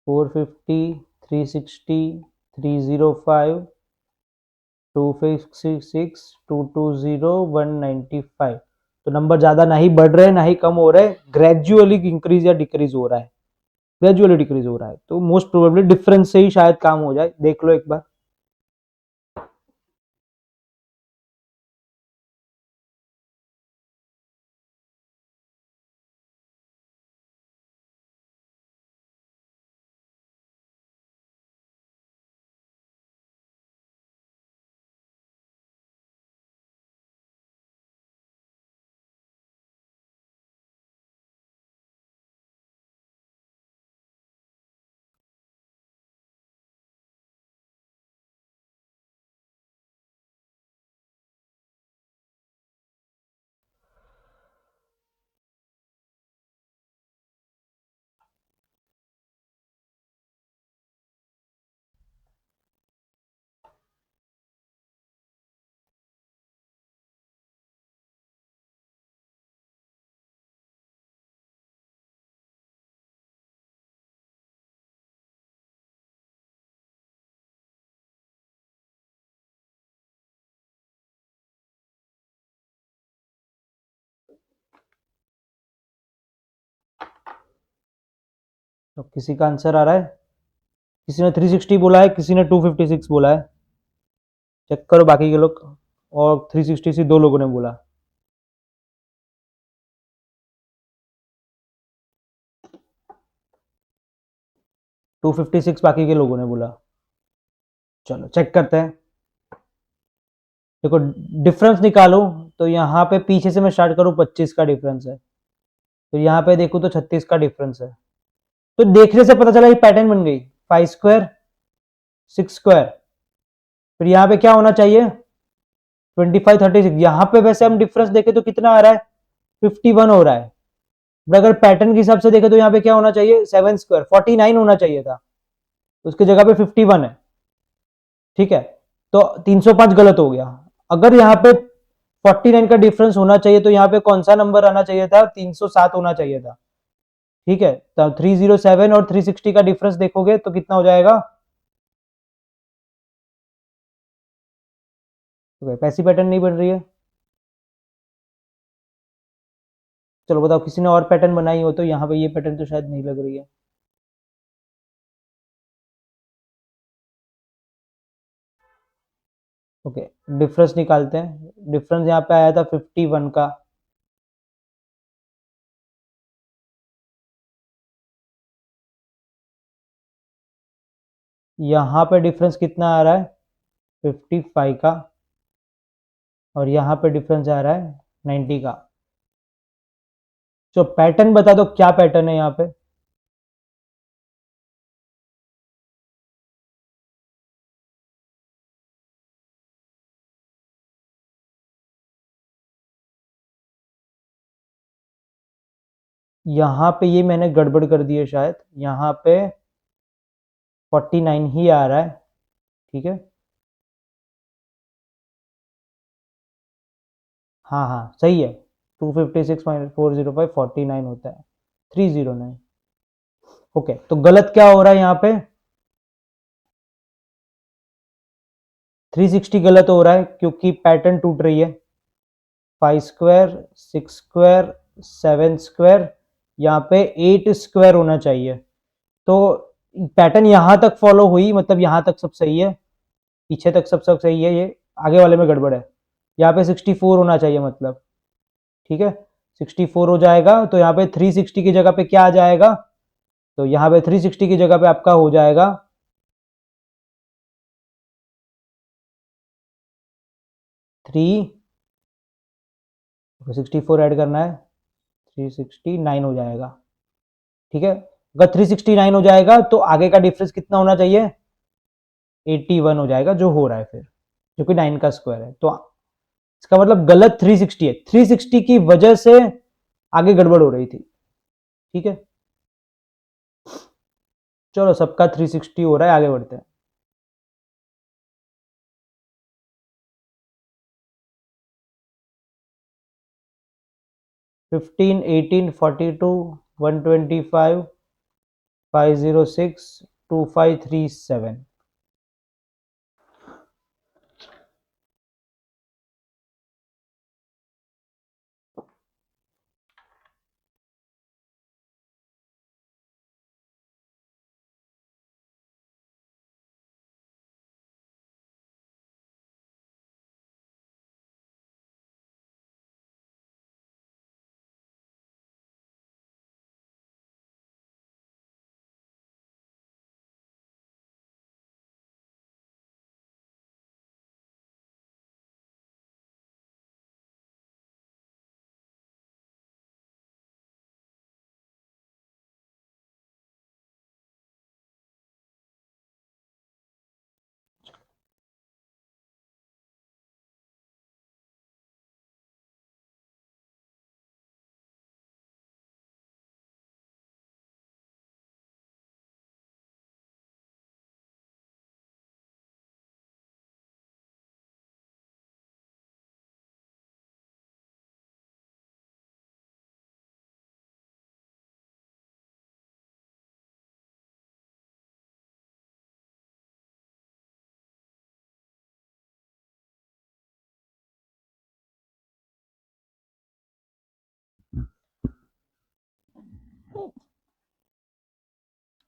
Four fifty, 360, 305, 256, 220, 195। तो नंबर ज्यादा ना ही बढ़ रहे हैं ना ही कम हो रहे हैं, ग्रेजुअली इंक्रीज या डिक्रीज हो रहा है, ग्रेजुअली डिक्रीज हो रहा है, तो मोस्ट प्रोबेबली डिफरेंस से ही शायद काम हो जाए, देख लो एक बार। तो किसी का आंसर आ रहा है, किसी ने 360 बोला है, किसी ने 256 बोला है, चेक करो बाकी के लोग। और 360 से दो लोगों ने बोला। टू फिफ्टी सिक्स बाकी के लोगों ने बोला। चलो चेक करते हैं। देखो डिफरेंस निकालो, तो यहाँ पे पीछे से मैं स्टार्ट करूँ 25 का डिफरेंस है, तो यहाँ पे देखूँ तो 36 का डिफरेंस है। तो देखने से पता चला ये पैटर्न बन गई, 5 स्क्वायर 6 स्क्वायर, फिर यहाँ पे क्या होना चाहिए 25 36। यहाँ पे वैसे हम डिफरेंस देखें तो कितना आ रहा है 51 हो रहा है, बट अगर पैटर्न के हिसाब से देखें तो यहाँ पे क्या होना चाहिए 7 स्क्वायर 49 होना चाहिए था, उसकी जगह पे 51 है। ठीक है, तो 305 गलत हो गया। अगर यहाँ पे 49 का डिफरेंस होना चाहिए तो यहाँ पे कौन सा नंबर आना चाहिए था, 307 होना चाहिए था। ठीक है, तो 307 और 360 का डिफरेंस देखोगे तो कितना हो जाएगा, तो पैसी पैटर्न नहीं बन रही है। चलो बताओ किसी ने और पैटर्न बनाई हो तो, यहाँ पे ये पैटर्न तो शायद नहीं लग रही है। ओके, डिफरेंस निकालते हैं। डिफरेंस यहाँ पे आया था 51 का, यहाँ पे डिफरेंस कितना आ रहा है 55 का, और यहाँ पे डिफरेंस आ रहा है 90 का। तो पैटर्न बता दो क्या पैटर्न है यहाँ पे। यहाँ पे ये मैंने गड़बड़ कर दी है शायद, यहाँ पे 49 ही आ रहा है। ठीक है, हाँ हाँ सही है, 256 माइनस 405 49 होता है, 309। ओके, तो गलत क्या हो रहा है यहाँ पे, 360 गलत हो रहा है क्योंकि पैटर्न टूट रही है। 5 स्क्वायर 6 स्क्वायर 7 स्क्वायर, यहाँ पे 8 स्क्वायर होना चाहिए। तो पैटर्न यहाँ तक फॉलो हुई, मतलब यहाँ तक सब सही है, पीछे तक सब सब सही है, ये आगे वाले में गड़बड़ है। यहाँ पे 64 होना चाहिए मतलब, ठीक है, 64 हो जाएगा। तो यहाँ पे 360 की जगह पे क्या आ जाएगा, तो यहाँ पे 360 की जगह पे आपका हो जाएगा 64 ऐड करना है, 369 हो जाएगा। ठीक है, अगर 369 हो जाएगा तो आगे का डिफरेंस कितना होना चाहिए, 81 हो जाएगा, जो हो रहा है फिर, जो कि 9 का स्क्वायर है। तो इसका मतलब गलत 360 है, 360 की वजह से आगे गड़बड़ हो रही थी। ठीक है, चलो सबका 360 हो रहा है, आगे बढ़ते हैं। 15, 18, 42, 125, 506, 2537।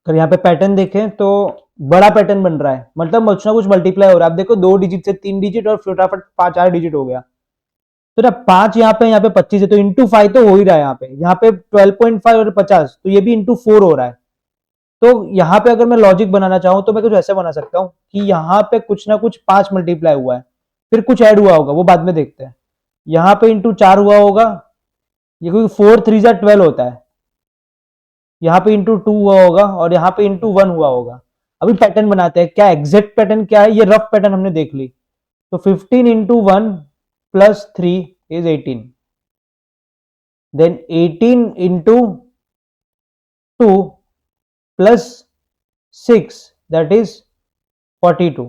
अगर यहाँ पे पैटर्न देखें तो बड़ा पैटर्न बन रहा है, मतलब कुछ ना कुछ मल्टीप्लाई हो रहा है। आप देखो 2 डिजिट से 3 डिजिट और फटाफट 5-4 डिजिट हो गया। तो ना 5 यहाँ पे 25 है, तो इंटू 5 तो हो ही रहा है। यहाँ पे 12.5 और 50, तो ये भी इंटू 4 हो रहा है। तो यहाँ पे अगर मैं लॉजिक बनाना चाहूँ तो मैं कुछ ऐसे बना सकता हूँ कि यहाँ पे कुछ ना कुछ 5 मल्टीप्लाई हुआ है, फिर कुछ ऐड हुआ होगा, वो बाद में देखते हैं। यहाँ पे इंटू 4 हुआ होगा, ये क्योंकि 4 3 12 होता है। यहाँ पे इंटू 2 हुआ होगा और यहाँ पे इंटू 1 हुआ होगा। अभी पैटर्न बनाते हैं, क्या एग्जैक्ट पैटर्न क्या है, ये रफ पैटर्न हमने देख ली। तो 15 into 1 plus 3 is 18, then 18 into 2 plus 6 that is 42,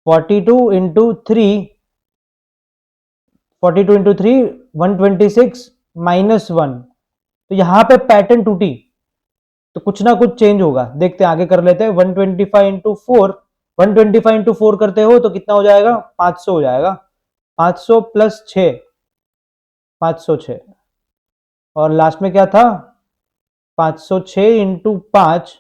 42 into 3, 42 into 3 126 minus 1। तो यहां पे पैटर्न टूटी, तो कुछ ना कुछ चेंज होगा, देखते हैं, आगे कर लेते हैं। 125 इंटू 4, 125 इंटू 4 करते हो तो कितना हो जाएगा, 500 हो जाएगा। 500 प्लस 6, 506, और लास्ट में क्या था, 506 इंटू 5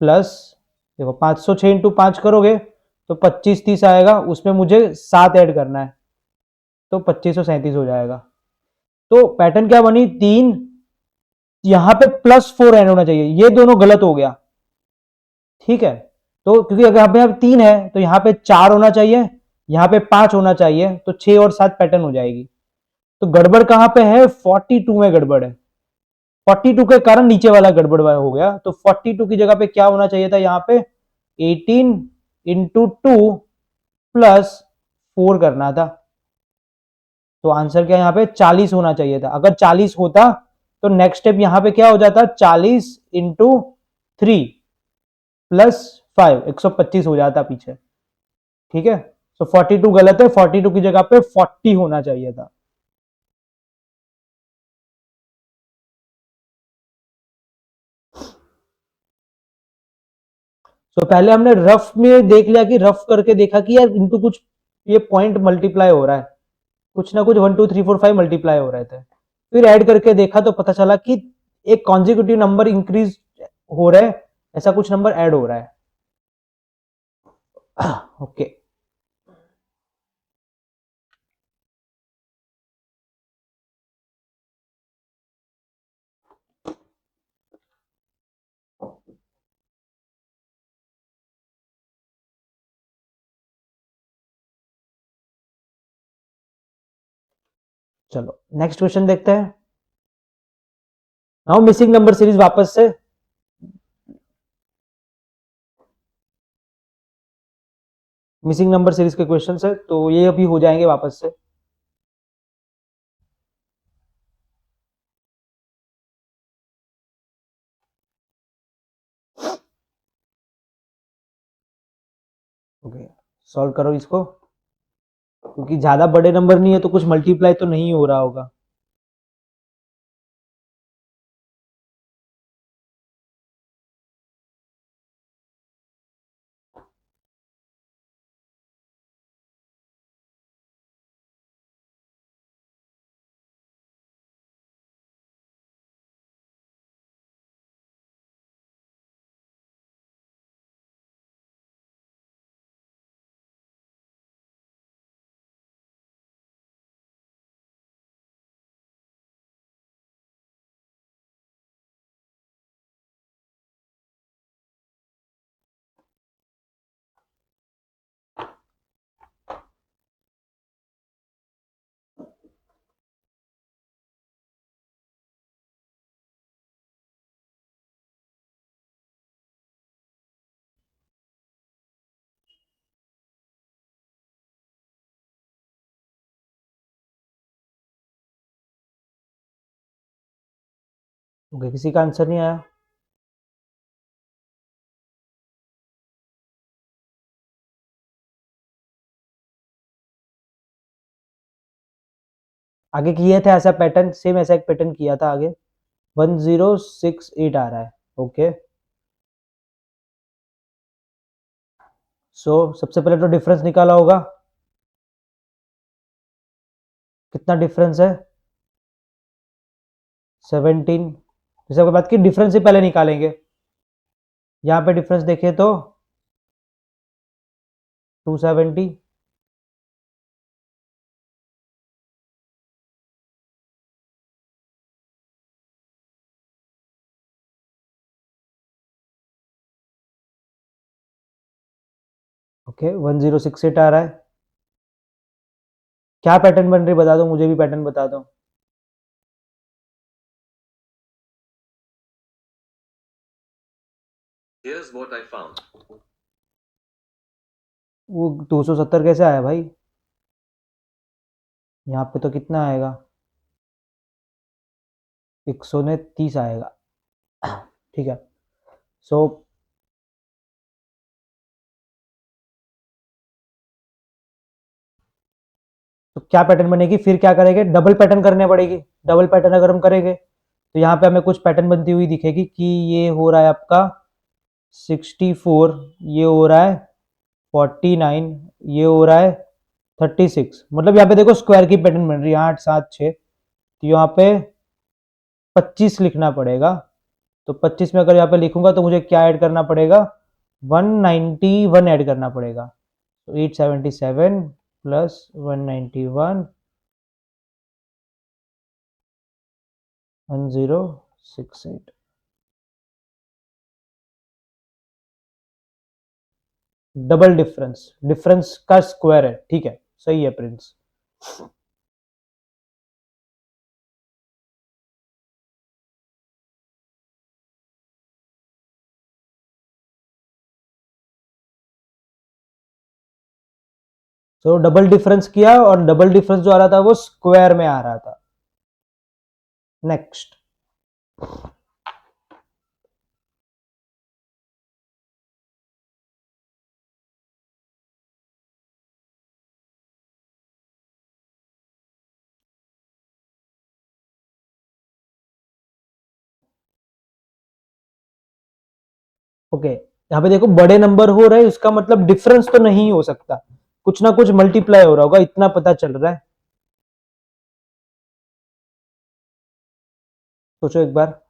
प्लस, देखो 506 इंटू 5 करोगे तो 2530 आएगा, उसमें मुझे 7 ऐड करना है, तो 2537 हो जाएगा। तो पैटर्न क्या बनी, 3, यहां पे प्लस 4 ऐड होना चाहिए, ये दोनों गलत हो गया। ठीक है, तो क्योंकि अगर यहाँ पे 3 है तो यहाँ पे 4 होना चाहिए, यहाँ पे 5 होना चाहिए, तो 6 और 7 पैटर्न हो जाएगी। तो गड़बड़ कहां पे है, 42 में गड़बड़ है। 42 के कारण नीचे वाला गड़बड़ हो गया। तो 42 की जगह पे क्या होना चाहिए था, यहाँ पे 18 इंटू 2 प्लस 4 करना था। तो आंसर क्या, यहाँ पे 40 होना चाहिए था। अगर 40 होता तो नेक्स्ट स्टेप यहाँ पे क्या हो जाता, 40 इंटू 3 प्लस 5, 125 हो जाता पीछे। ठीक है, तो 42 गलत है, 42 की जगह पे 40 होना चाहिए था। तो पहले हमने रफ में देख लिया, कि रफ करके देखा कि यार इनटू कुछ ये पॉइंट मल्टीप्लाई हो रहा है, कुछ ना कुछ 1 2 3 4 5 मल्टीप्लाई हो रहे थे। फिर ऐड करके देखा तो पता चला कि एक कॉन्जिक्यूटिव नंबर इंक्रीज हो रहा है, ऐसा कुछ नंबर ऐड हो रहा है। ओके चलो नेक्स्ट क्वेश्चन देखते हैं। नाउ मिसिंग नंबर सीरीज वापस से मिसिंग नंबर सीरीज के क्वेश्चन है, तो ये अभी हो जाएंगे वापस से। ओके, सॉल्व करो इसको, क्योंकि ज्यादा बड़े नंबर नहीं है तो कुछ मल्टीप्लाई तो नहीं हो रहा होगा। ओके, किसी का आंसर नहीं आया। आगे किए थे ऐसा पैटर्न, सेम ऐसा एक पैटर्न किया था आगे। 1068 आ रहा है। ओके, सो सबसे पहले तो डिफरेंस निकाला होगा। कितना डिफरेंस है? 17। जैसे आपने बात की, डिफरेंस ही पहले निकालेंगे। यहाँ पे डिफरेंस देखें तो 270। ओके, 1068 आ रहा है। क्या पैटर्न बन रही बता दो, मुझे भी पैटर्न बता दो। Here's what I found. वो 270 कैसे आया भाई? यहाँ पे तो कितना आएगा? 130 आएगा। ठीक है। सो तो क्या पैटर्न बनेगी, फिर क्या करेंगे, डबल पैटर्न करने पड़ेगी। डबल पैटर्न अगर हम करेंगे तो यहाँ पे हमें कुछ पैटर्न बनती हुई दिखेगी कि ये हो रहा है आपका 64, ये हो रहा है 49, ये हो रहा है 36। मतलब यहाँ पे देखो स्क्वायर की पैटर्न बन रही है, 8 7 6। तो यहाँ पे 25 लिखना पड़ेगा। तो 25 में अगर यहाँ पे लिखूंगा तो मुझे क्या ऐड करना पड़ेगा? 191 ऐड करना पड़ेगा। तो 877 प्लस 191, 1068। डबल डिफरेंस, डिफरेंस का स्क्वायर है। ठीक है, सही है प्रिंस। तो डबल डिफरेंस किया और डबल डिफरेंस जो आ रहा था वो स्क्वायर में आ रहा था। नेक्स्ट। ओके, यहाँ पे देखो बड़े नंबर हो रहे हैं, इसका मतलब डिफरेंस तो नहीं हो सकता, कुछ ना कुछ मल्टीप्लाई हो रहा होगा, इतना पता चल रहा है। सोचो एक बार।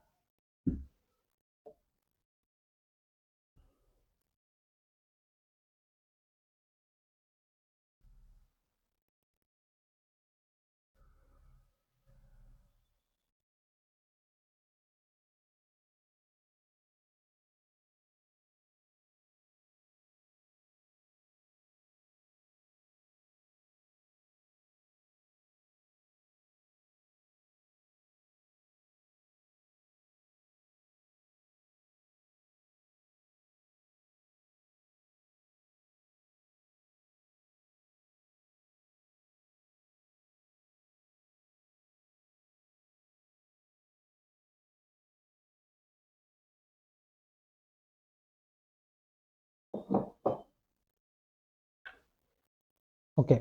ओके,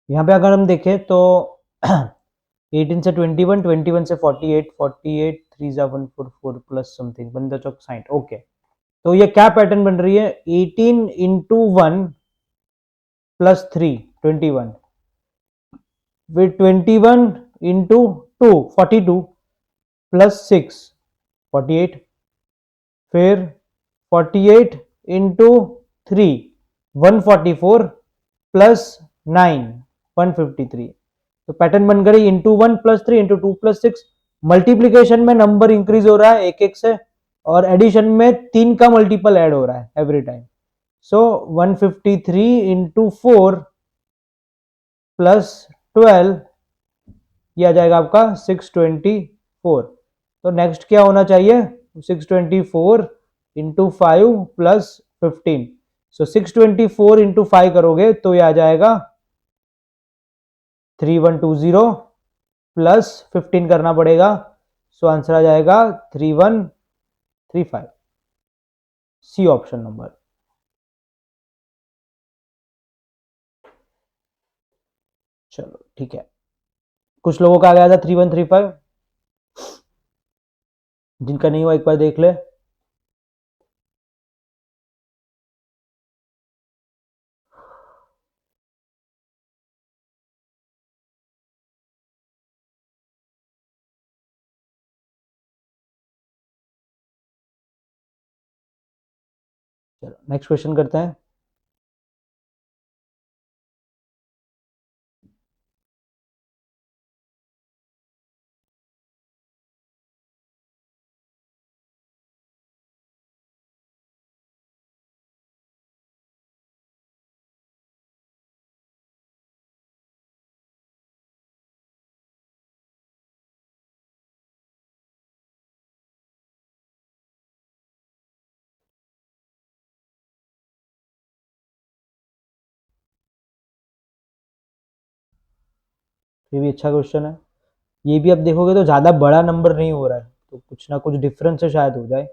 यहाँ पे अगर हम देखें तो 18 से 21, 21 से 48, 48 3 जा 144 प्लस समथिंग 15 चौक 60। ओके, तो ये क्या पैटर्न बन रही है? 18 इंटू 1 प्लस 3 21, फिर 21 इंटू 2 42 प्लस 6 48, फिर 48 इंटू 3 144 प्लस 9 153। तो पैटर्न बन गई into 1 plus 3 into 2 plus 6। Multiplication में नंबर इंक्रीज हो रहा है एक एक से, और एडिशन में 3 का मल्टीपल ऐड हो रहा है एवरी टाइम। सो 153 इंटू 4 प्लस 12, ये आ जाएगा आपका 624। तो नेक्स्ट क्या होना चाहिए? 624 इंटू 5 प्लस 15। सो 624 इंटू 5 करोगे तो ये आ जाएगा 3120 प्लस 15 करना पड़ेगा। सो आंसर आ जाएगा 3135। C option number. चलो ठीक है, कुछ लोगों का आ गया था 3135, जिनका नहीं हुआ एक बार देख ले। चलो नेक्स्ट क्वेश्चन करते हैं। ये भी अच्छा क्वेश्चन है। ये भी अब देखोगे तो ज़्यादा बड़ा नंबर नहीं हो रहा है, तो कुछ ना कुछ डिफरेंस से शायद हो जाए।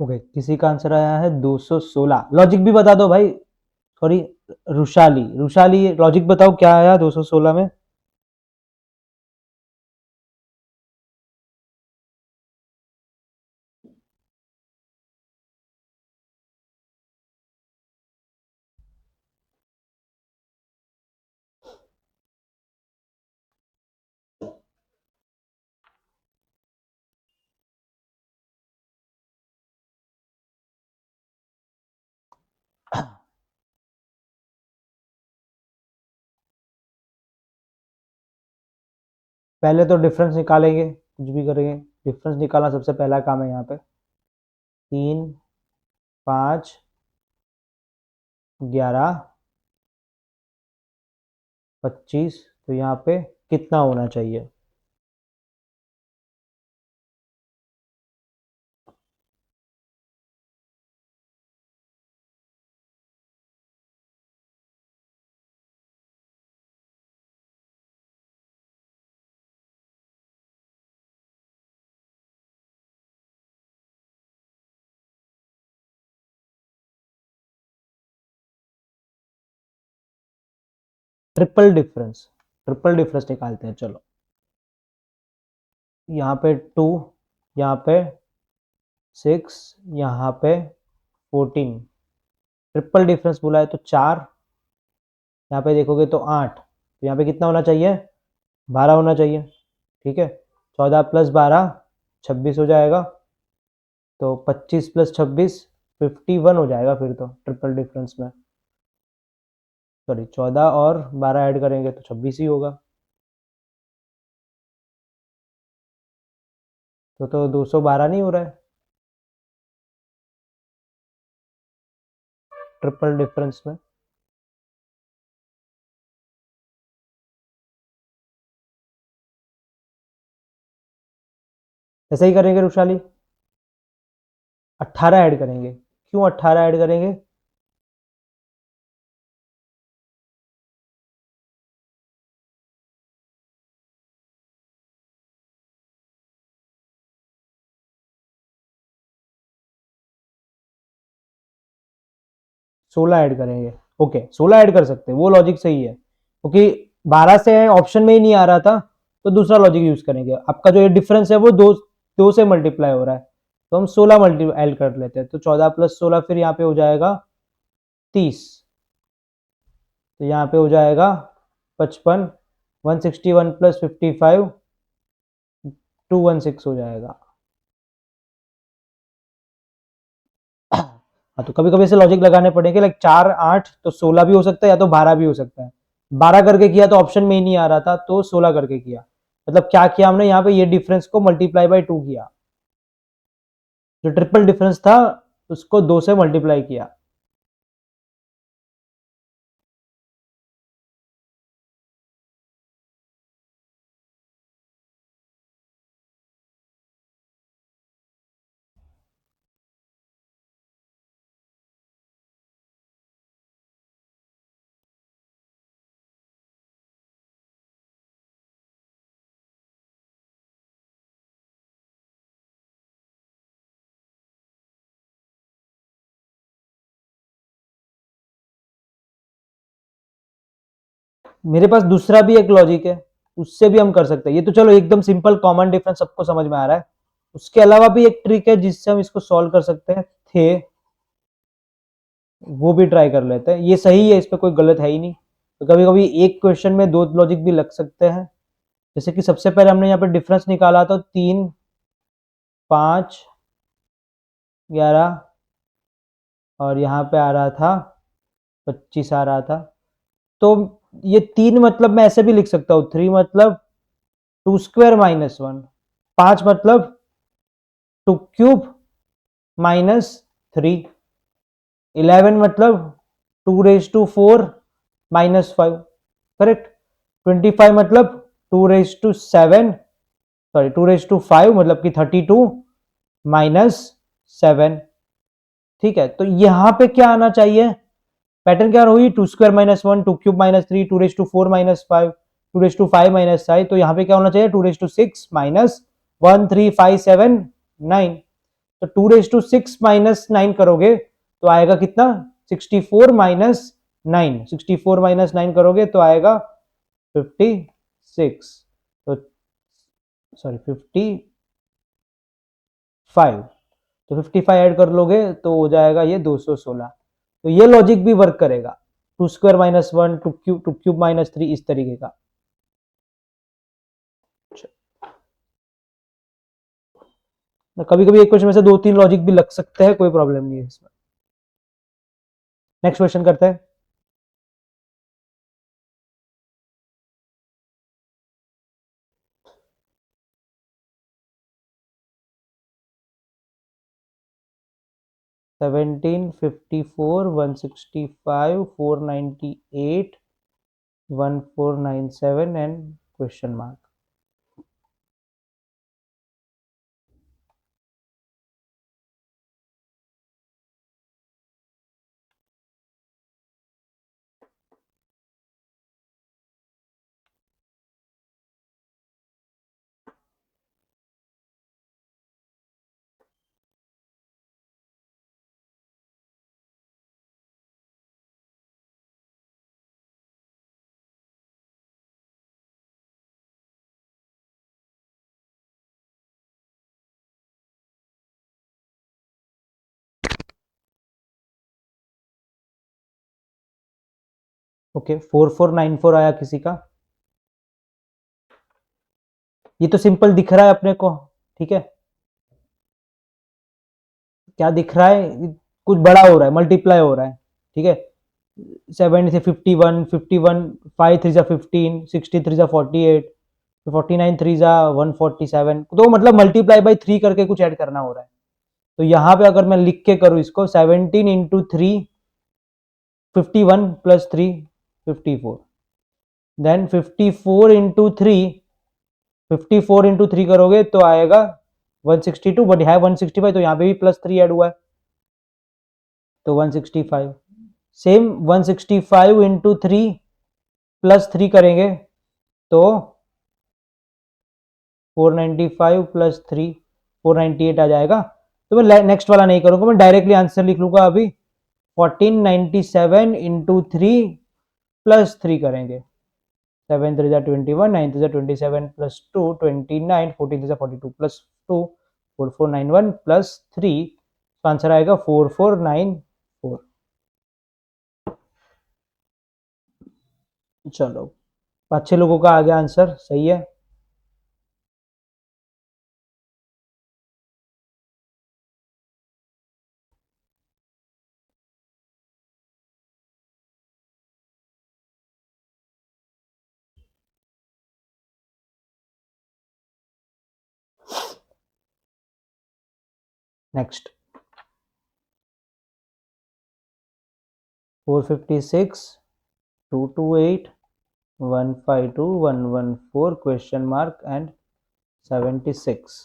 ओके, किसी का आंसर आया है 216। लॉजिक भी बता दो भाई। सॉरी, रुशाली, रुशाली लॉजिक बताओ क्या आया 216 में। पहले तो डिफरेंस निकालेंगे, कुछ भी करेंगे। डिफरेंस निकालना सबसे पहला काम है यहाँ पे। 3 5 11 25, तो यहाँ पे कितना होना चाहिए? ट्रिपल डिफरेंस, ट्रिपल डिफरेंस निकालते हैं। चलो, यहाँ पे 2, यहाँ पे 6, यहाँ पे 14। ट्रिपल डिफरेंस बोला है तो 4, यहाँ पे देखोगे तो 8, तो यहाँ पे कितना होना चाहिए, 12 होना चाहिए, ठीक है। 14 प्लस 12 26 हो जाएगा, तो 25 प्लस 26 51 हो जाएगा फिर तो ट्रिपल डिफरेंस में। सॉरी 14 और 12 ऐड करेंगे तो 26 ही होगा। तो 212 नहीं हो रहा है ट्रिपल डिफरेंस में। ऐसे ही करेंगे रुशाली, 18 ऐड करेंगे। क्यों 18 ऐड करेंगे, 16 ऐड करेंगे। ओके 16 ऐड कर सकते हैं, वो लॉजिक सही है, क्योंकि 12 से ऑप्शन में ही नहीं आ रहा था, तो दूसरा लॉजिक यूज करेंगे। आपका जो ये डिफरेंस है वो दो से मल्टीप्लाई हो रहा है, तो हम 16 मल्टी ऐड कर लेते हैं। तो 14 प्लस 16 फिर यहाँ पे हो जाएगा 30, तो यहाँ पे हो जाएगा 55, 161 प्लस 55 216 हो जाएगा। हाँ तो कभी कभी ऐसे लॉजिक लगाने पड़ेंगे, लाइक 4 8 तो 16 भी हो सकता है या तो 12 भी हो सकता है। 12 करके किया तो ऑप्शन में ही नहीं आ रहा था, तो 16 करके किया। मतलब क्या किया हमने यहाँ पे, ये डिफरेंस को मल्टीप्लाई बाय 2 किया, जो ट्रिपल डिफरेंस था उसको 2 से मल्टीप्लाई किया। मेरे पास दूसरा भी एक लॉजिक है, उससे भी हम कर सकते हैं। ये तो चलो एकदम सिंपल कॉमन डिफरेंस सबको समझ में आ रहा है। उसके अलावा भी एक ट्रिक है जिससे हम इसको सॉल्व कर सकते हैं, थे वो भी ट्राई कर लेते हैं। ये सही है, इस पर कोई गलत है ही नहीं। तो कभी कभी एक क्वेश्चन में दो लॉजिक भी लग सकते हैं। जैसे कि सबसे पहले हमने यहाँ पे डिफरेंस निकाला तो 3 5 11, और यहाँ पे आ रहा था 25 आ रहा था। तो ये 3 मतलब मैं ऐसे भी लिख सकता हूँ, 3 मतलब 2 स्क्वायर माइनस 1, 5 मतलब 2 क्यूब माइनस 3, 11 मतलब 2 रेज टू 4 माइनस 5, करेक्ट। 25 मतलब 2 raise to 7, sorry 2 raise to 5 मतलब कि 32 माइनस 7, ठीक है। तो यहां पे क्या आना चाहिए, पैटर्न क्या हुई, 2 square minus 1, 2 cube minus 3, 2 raise to 4 minus 5, 2 raise to 5 minus 5। तो यहाँ पे क्या होना चाहिए, 2 रेज टू 6 माइनस 1 3 5 7 9। तो 2 रेज टू 6 माइनस 9 करोगे तो आएगा कितना, 64 माइनस 9, 64 माइनस 9 करोगे तो आएगा 56, तो सॉरी 55, तो 55 ऐड कर लोगे तो हो जाएगा ये 216। तो ये लॉजिक भी वर्क करेगा, 2 स्क्वायर माइनस 1, 2 क्यूब माइनस 3, इस तरीके का। कभी कभी एक क्वेश्चन में से 2 3 लॉजिक भी लग सकते हैं, कोई प्रॉब्लम नहीं है इसमें। नेक्स्ट क्वेश्चन करते हैं। 1754 165 498 1497 एंड क्वेश्चन मार्क। ओके 4494 आया किसी का, ये तो सिंपल दिख रहा है अपने को, ठीक है। क्या दिख रहा है, कुछ बड़ा हो रहा है, मल्टीप्लाई हो रहा है, ठीक है। 70 से 51, 51 5 3 जा 15, 63 जा 48, 49 3 जा 147, तो मतलब मल्टीप्लाई बाई 3 करके कुछ ऐड करना हो रहा है। तो यहाँ पे अगर मैं लिख के करूँ इसको 17 into 3 51 plus 3 54, then 54 into 3 54 into 3 करोगे तो आएगा 162, बट है 165, तो यहाँ पे भी प्लस 3 ऐड हुआ है तो 165। सेम 165 इंटू 3 प्लस 3 करेंगे तो 495 प्लस 3 498 आ जाएगा। तो मैं नेक्स्ट वाला नहीं करूंगा, मैं डायरेक्टली आंसर लिख लूंगा अभी 1497 इंटू 3 प्लस 3 करेंगे, 7 3 21, 9 3 27 प्लस 2 29, 14 3 42 प्लस 2 4491 प्लस 3, आंसर आएगा 4494। चलो 5-6 लोगों का आ गया आंसर, सही है। Next 456 228 152 114 question mark and 76।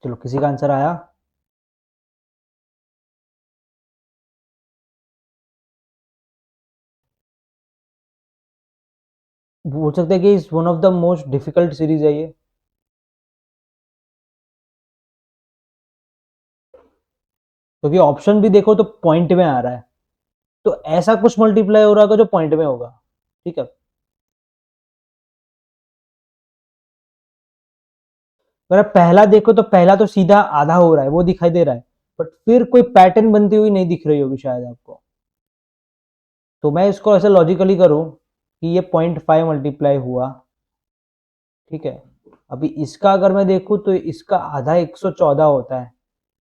चलो किसी का आंसर आया? बोल सकते हैं कि इस one of the most difficult series है ये, क्योंकि ऑप्शन भी देखो तो पॉइंट में आ रहा है, तो ऐसा कुछ मल्टीप्लाई हो रहा होगा जो पॉइंट में होगा, ठीक है। अगर आप पहला देखो तो पहला तो सीधा आधा हो रहा है, वो दिखाई दे रहा है, बट फिर कोई पैटर्न बनती हुई नहीं दिख रही होगी शायद आपको। तो मैं इसको ऐसे लॉजिकली करूं कि ये 0.5 मल्टीप्लाई हुआ, ठीक है। अभी इसका अगर मैं देखूं तो इसका आधा 114 होता है,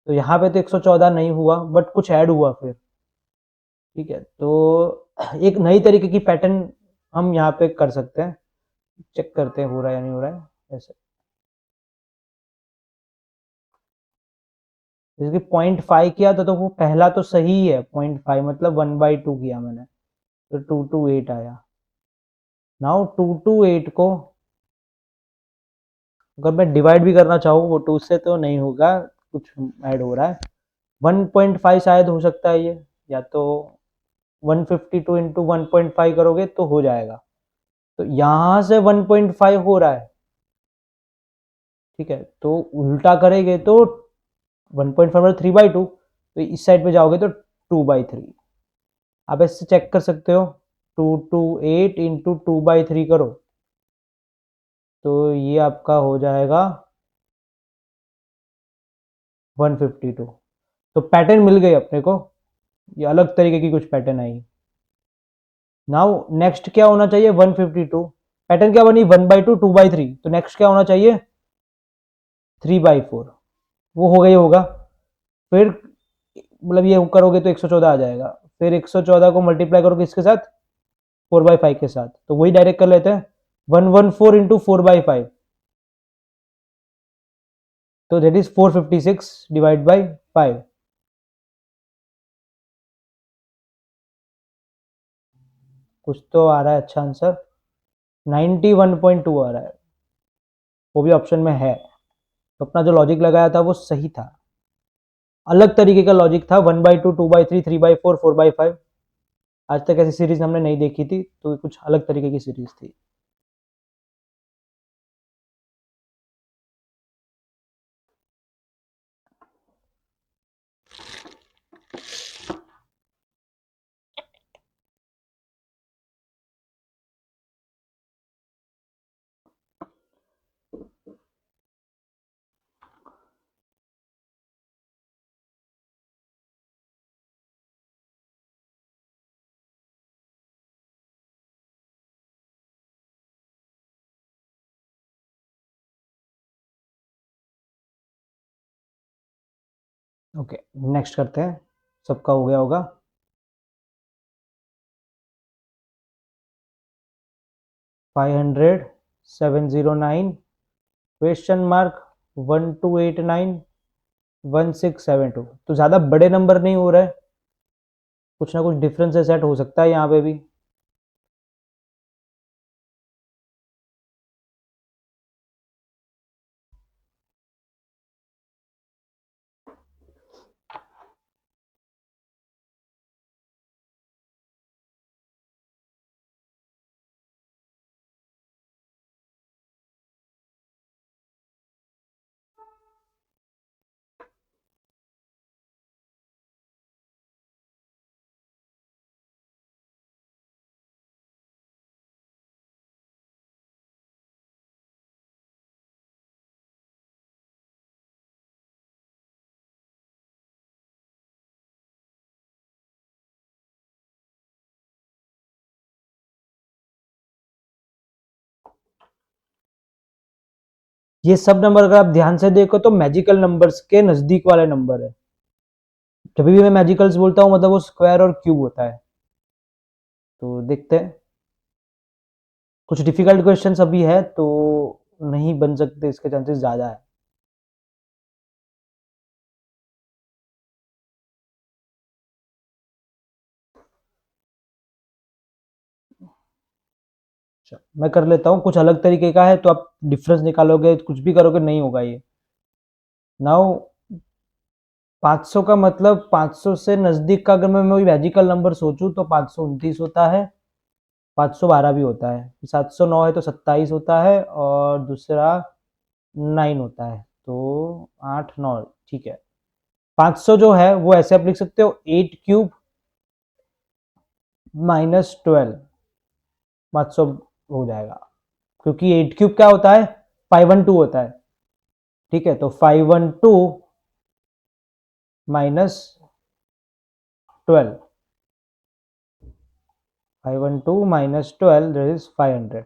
तो यहाँ पे तो 114 नहीं हुआ बट कुछ ऐड हुआ फिर, ठीक है। तो एक नई तरीके की पैटर्न हम यहाँ पे कर सकते हैं, चेक करते हैं हो रहा है या नहीं हो रहा है ऐसे। जैसे कि 0.5 किया था तो वो पहला तो सही है, 0.5 मतलब 1/2 किया मैंने, तो 228 आया। नाउ 228 को अगर मैं डिवाइड भी करना चाहूँ वो 2 से तो नहीं होगा, कुछ ऐड हो रहा है। 1.5 शायद हो सकता है ये, या तो 152 इंटू 1.5 करोगे तो हो जाएगा। तो यहाँ से 1.5 हो रहा है, ठीक है। तो उल्टा करेंगे तो 1.5 3/2, तो इस साइड पे जाओगे तो 2/3। आप इससे चेक कर सकते हो, 228 इंटू 2/3 करो तो ये आपका हो जाएगा 152। तो पैटर्न मिल गई अपने को, ये अलग तरीके की कुछ पैटर्न आई। नाउ नेक्स्ट क्या होना चाहिए, 152 पैटर्न क्या बनी, 1/2 2/3, तो नेक्स्ट क्या होना चाहिए 3/4, वो हो गई होगा। फिर मतलब ये करोगे तो 114 आ जाएगा, फिर 114 को मल्टीप्लाई करोगे इसके साथ 4/5 के साथ, तो वही डायरेक्ट कर लेते हैं 114 इंटू 4/5, तो दैट इज 456 डिवाइड बाई 5। कुछ तो आ रहा है अच्छा आंसर, 91.2 आ रहा है, वो भी ऑप्शन में है। तो अपना जो लॉजिक लगाया था वो सही था, अलग तरीके का लॉजिक था, 1/2, 2/3, 3/4, 4/5। आज तक ऐसी सीरीज हमने नहीं देखी थी, तो कुछ अलग तरीके की सीरीज थी। ओके, नेक्स्ट करते हैं, सबका हो गया होगा। 500, 709, क्वेश्चन मार्क, 1289, 1672। तो ज़्यादा बड़े नंबर नहीं हो रहा है, कुछ ना कुछ डिफरेंस सेट हो सकता है यहाँ पे भी। ये सब नंबर अगर आप ध्यान से देखो तो मैजिकल नंबर्स के नजदीक वाले नंबर है। जब भी मैं मैजिकल्स बोलता हूँ मतलब वो स्क्वायर और क्यूब होता है। तो देखते हैं, कुछ डिफिकल्ट क्वेश्चंस अभी है तो नहीं बन सकते, इसके चांसेस ज्यादा है। अच्छा, मैं कर लेता हूँ, कुछ अलग तरीके का है तो आप डिफरेंस निकालोगे, कुछ भी करोगे नहीं होगा ये। नाउ 500 का मतलब 500 से नजदीक का अगर मैं वही मैजिकल नंबर सोचूं तो 529 होता है, 512 भी होता है, 709 है तो 27 होता है, और दूसरा 9 होता है, तो 8 9, ठीक है। 500 जो है वो ऐसे आप लिख सकते हो, 8³ -12, 500 हो जाएगा, क्योंकि 8³ क्या होता है, 512 होता है। ठीक है, तो 512 -12, 512 -12 दैट इज 500।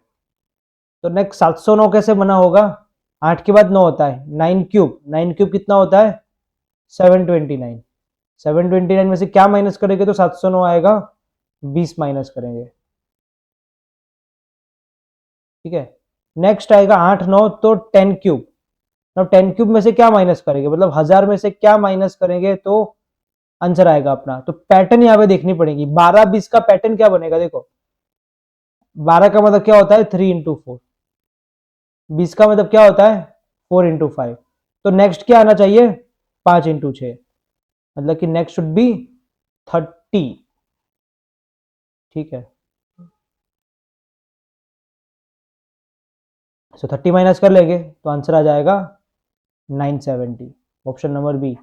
तो नेक्स्ट 709 कैसे बना होगा, 8 के बाद 9 होता है, 9³ 9³ कितना होता है, 729। 729 में से क्या माइनस करेंगे तो 709 आएगा, 20 माइनस करेंगे। ठीक है, नेक्स्ट आएगा 8 9 तो 10³। अब 10³ में से क्या माइनस करेंगे, मतलब 1000 में से क्या माइनस करेंगे तो आंसर आएगा अपना। तो पैटर्न यहाँ पे देखनी पड़ेगी, 12 20 का पैटर्न क्या बनेगा, देखो 12 का मतलब क्या होता है 3 × 4, 20 का मतलब क्या होता है 4 × 5। तो नेक्स्ट क्या आना चाहिए, 5 × 6, मतलब कि नेक्स्ट शुड बी 30। ठीक है, सो 30 माइनस कर लेंगे तो आंसर आ जाएगा 970, ऑप्शन नंबर बी।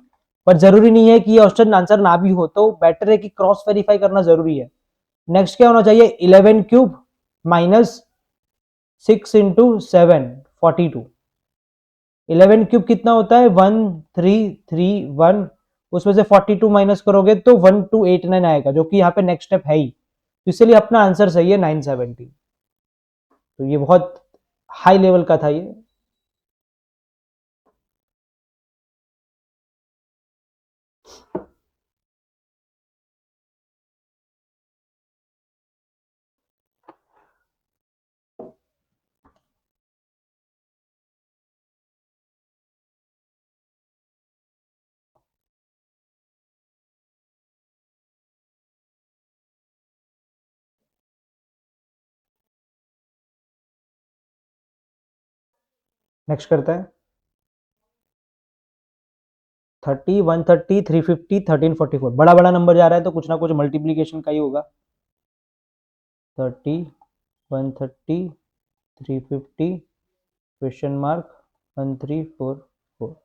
पर जरूरी नहीं है कि ये ऑप्शन आंसर ना भी हो, तो बेटर है कि क्रॉस वेरीफाई करना जरूरी है। नेक्स्ट क्या होना चाहिए, 11³ -6 × 7, 42। 11³ कितना होता है, 1331, उसमें से 42 माइनस करोगे तो 1289 आएगा, जो कि यहाँ पे नेक्स्ट स्टेप है ही, तो इसलिए अपना आंसर सही है 970। तो ये बहुत हाई लेवल का था ये। नेक्स्ट करते हैं 30, 130, 350, 1344। बड़ा बड़ा नंबर जा रहा है तो कुछ ना कुछ मल्टीप्लीकेशन का ही होगा। 30, 130, 350, क्वेश्चन मार्क 1344।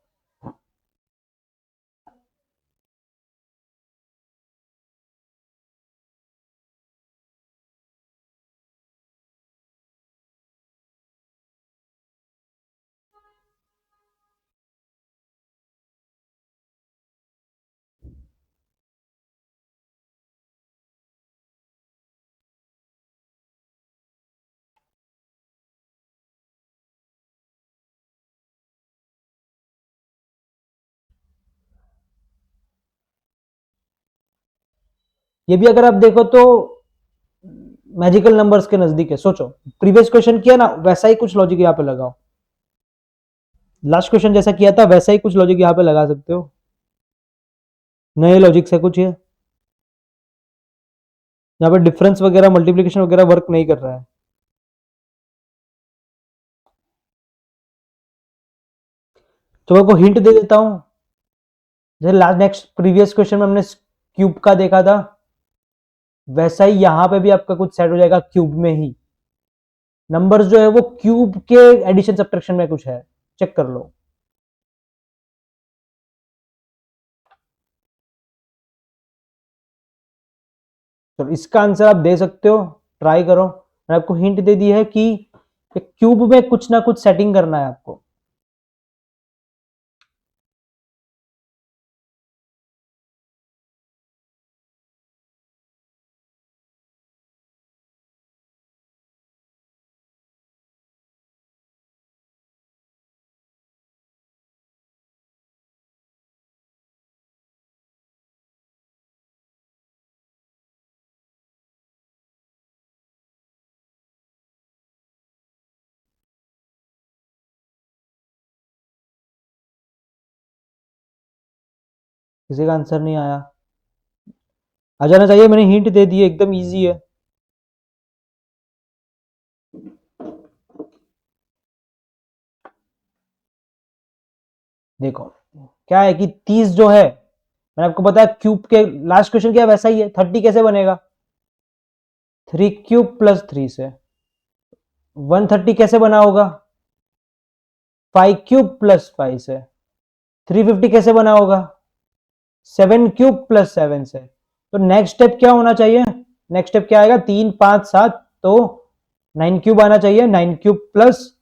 ये भी अगर आप देखो तो मैजिकल नंबर्स के नजदीक है। सोचो प्रीवियस क्वेश्चन किया ना, वैसा ही कुछ लॉजिक यहाँ पे लगाओ। लास्ट क्वेश्चन जैसा किया था वैसा ही कुछ लॉजिक यहाँ पे लगा सकते हो। नए लॉजिक से कुछ है यहाँ पे, डिफरेंस वगैरह मल्टीप्लिकेशन वगैरह वर्क नहीं कर रहा है। तो मैं आपको हिंट दे देता हूं। जैसे लास्ट नेक्स्ट प्रीवियस क्वेश्चन में हमने क्यूब का देखा था, वैसा ही यहां पे भी आपका कुछ सेट हो जाएगा क्यूब में ही। नंबर्स जो है वो क्यूब के एडिशन सब्ट्रैक्शन में कुछ है, चेक कर लो। तो इसका आंसर आप दे सकते हो, ट्राई करो। मैंने आपको हिंट दे दी है कि क्यूब में कुछ ना कुछ सेटिंग करना है आपको। किसी का आंसर नहीं आया, आ जाना चाहिए। मैंने हिंट दे दी है, एकदम इजी है। देखो क्या है कि 30 जो है, मैंने आपको बताया क्यूब के लास्ट क्वेश्चन क्या है वैसा ही है। 30 कैसे बनेगा? 3³ + 3 से। 130 कैसे बना होगा? 5³ + 5 से। 350 कैसे बना होगा? 7³ + 7 से। तो नेक्स्ट स्टेप क्या होना चाहिए? नेक्स्ट स्टेप क्या आएगा? 3, 5, 7, तो 9³ आना चाहिए। 9³ +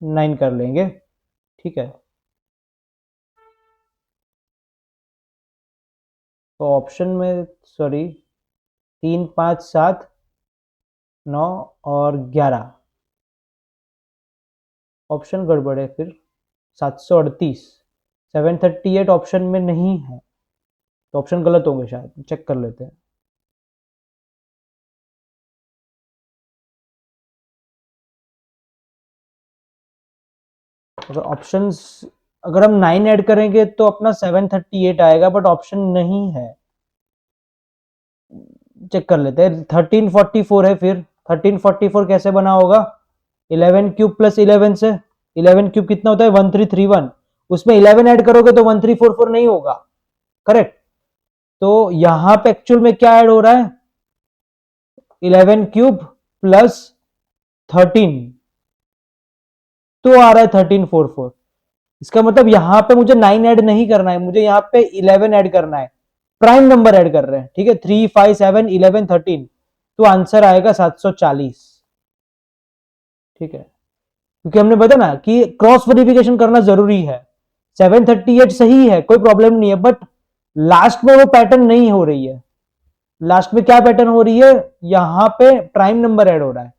9 कर लेंगे, ठीक है। तो ऑप्शन में सॉरी, 3, 5, 7, 9 और 11, ऑप्शन गड़बड़ है फिर। 738, 738 ऑप्शन में नहीं है, तो ऑप्शन गलत होंगे शायद, चेक कर लेते हैं। अगर ऑप्शंस, अगर हम 9 ऐड करेंगे तो अपना 738 आएगा, बट ऑप्शन नहीं है। चेक कर लेते हैं। 1344 है फिर। 1344 कैसे बना होगा? 11³ + 11 से। 11³ कितना होता है? 1331। उसमें 11 ऐड करोगे तो 1344 नहीं होगा, करेक्ट। तो यहां पे एक्चुअल में क्या ऐड हो रहा है? 11³ + 13, तो आ रहा है 1344। इसका मतलब यहां पे मुझे 9 ऐड नहीं करना है, मुझे यहां पे 11 ऐड करना है। प्राइम नंबर ऐड कर रहे हैं, ठीक है। 3, 5, 7, 11, 13, तो आंसर आएगा 740, ठीक है। क्योंकि हमने बताया ना कि क्रॉस वेरिफिकेशन करना जरूरी है। 738 सही है, कोई प्रॉब्लम नहीं है, बट लास्ट में वो पैटर्न नहीं हो रही है। लास्ट में क्या पैटर्न हो रही है? यहां पे प्राइम नंबर ऐड हो रहा है,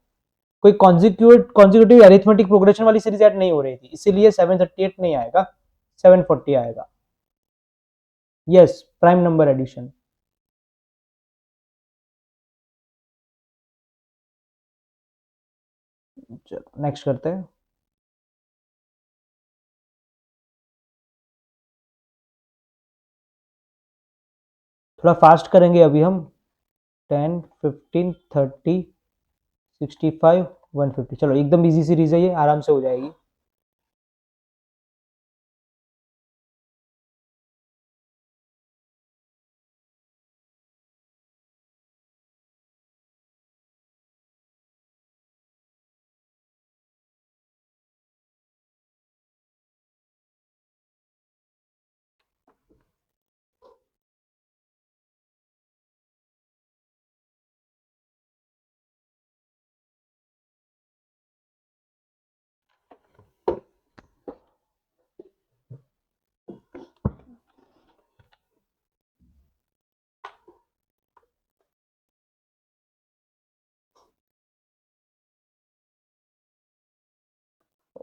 कोई कॉन्जिक्यूटिव अरिथमेटिक प्रोग्रेशन वाली सीरीज ऐड नहीं हो रही थी, इसीलिए 738 नहीं आएगा, 740 आएगा। Yes, prime number addition. चलो नेक्स्ट करते हैं। थोड़ा फास्ट करेंगे अभी हम। 10, 15, 30, 65, 150। चलो एकदम इजी सीरीज है ये, आराम से हो जाएगी।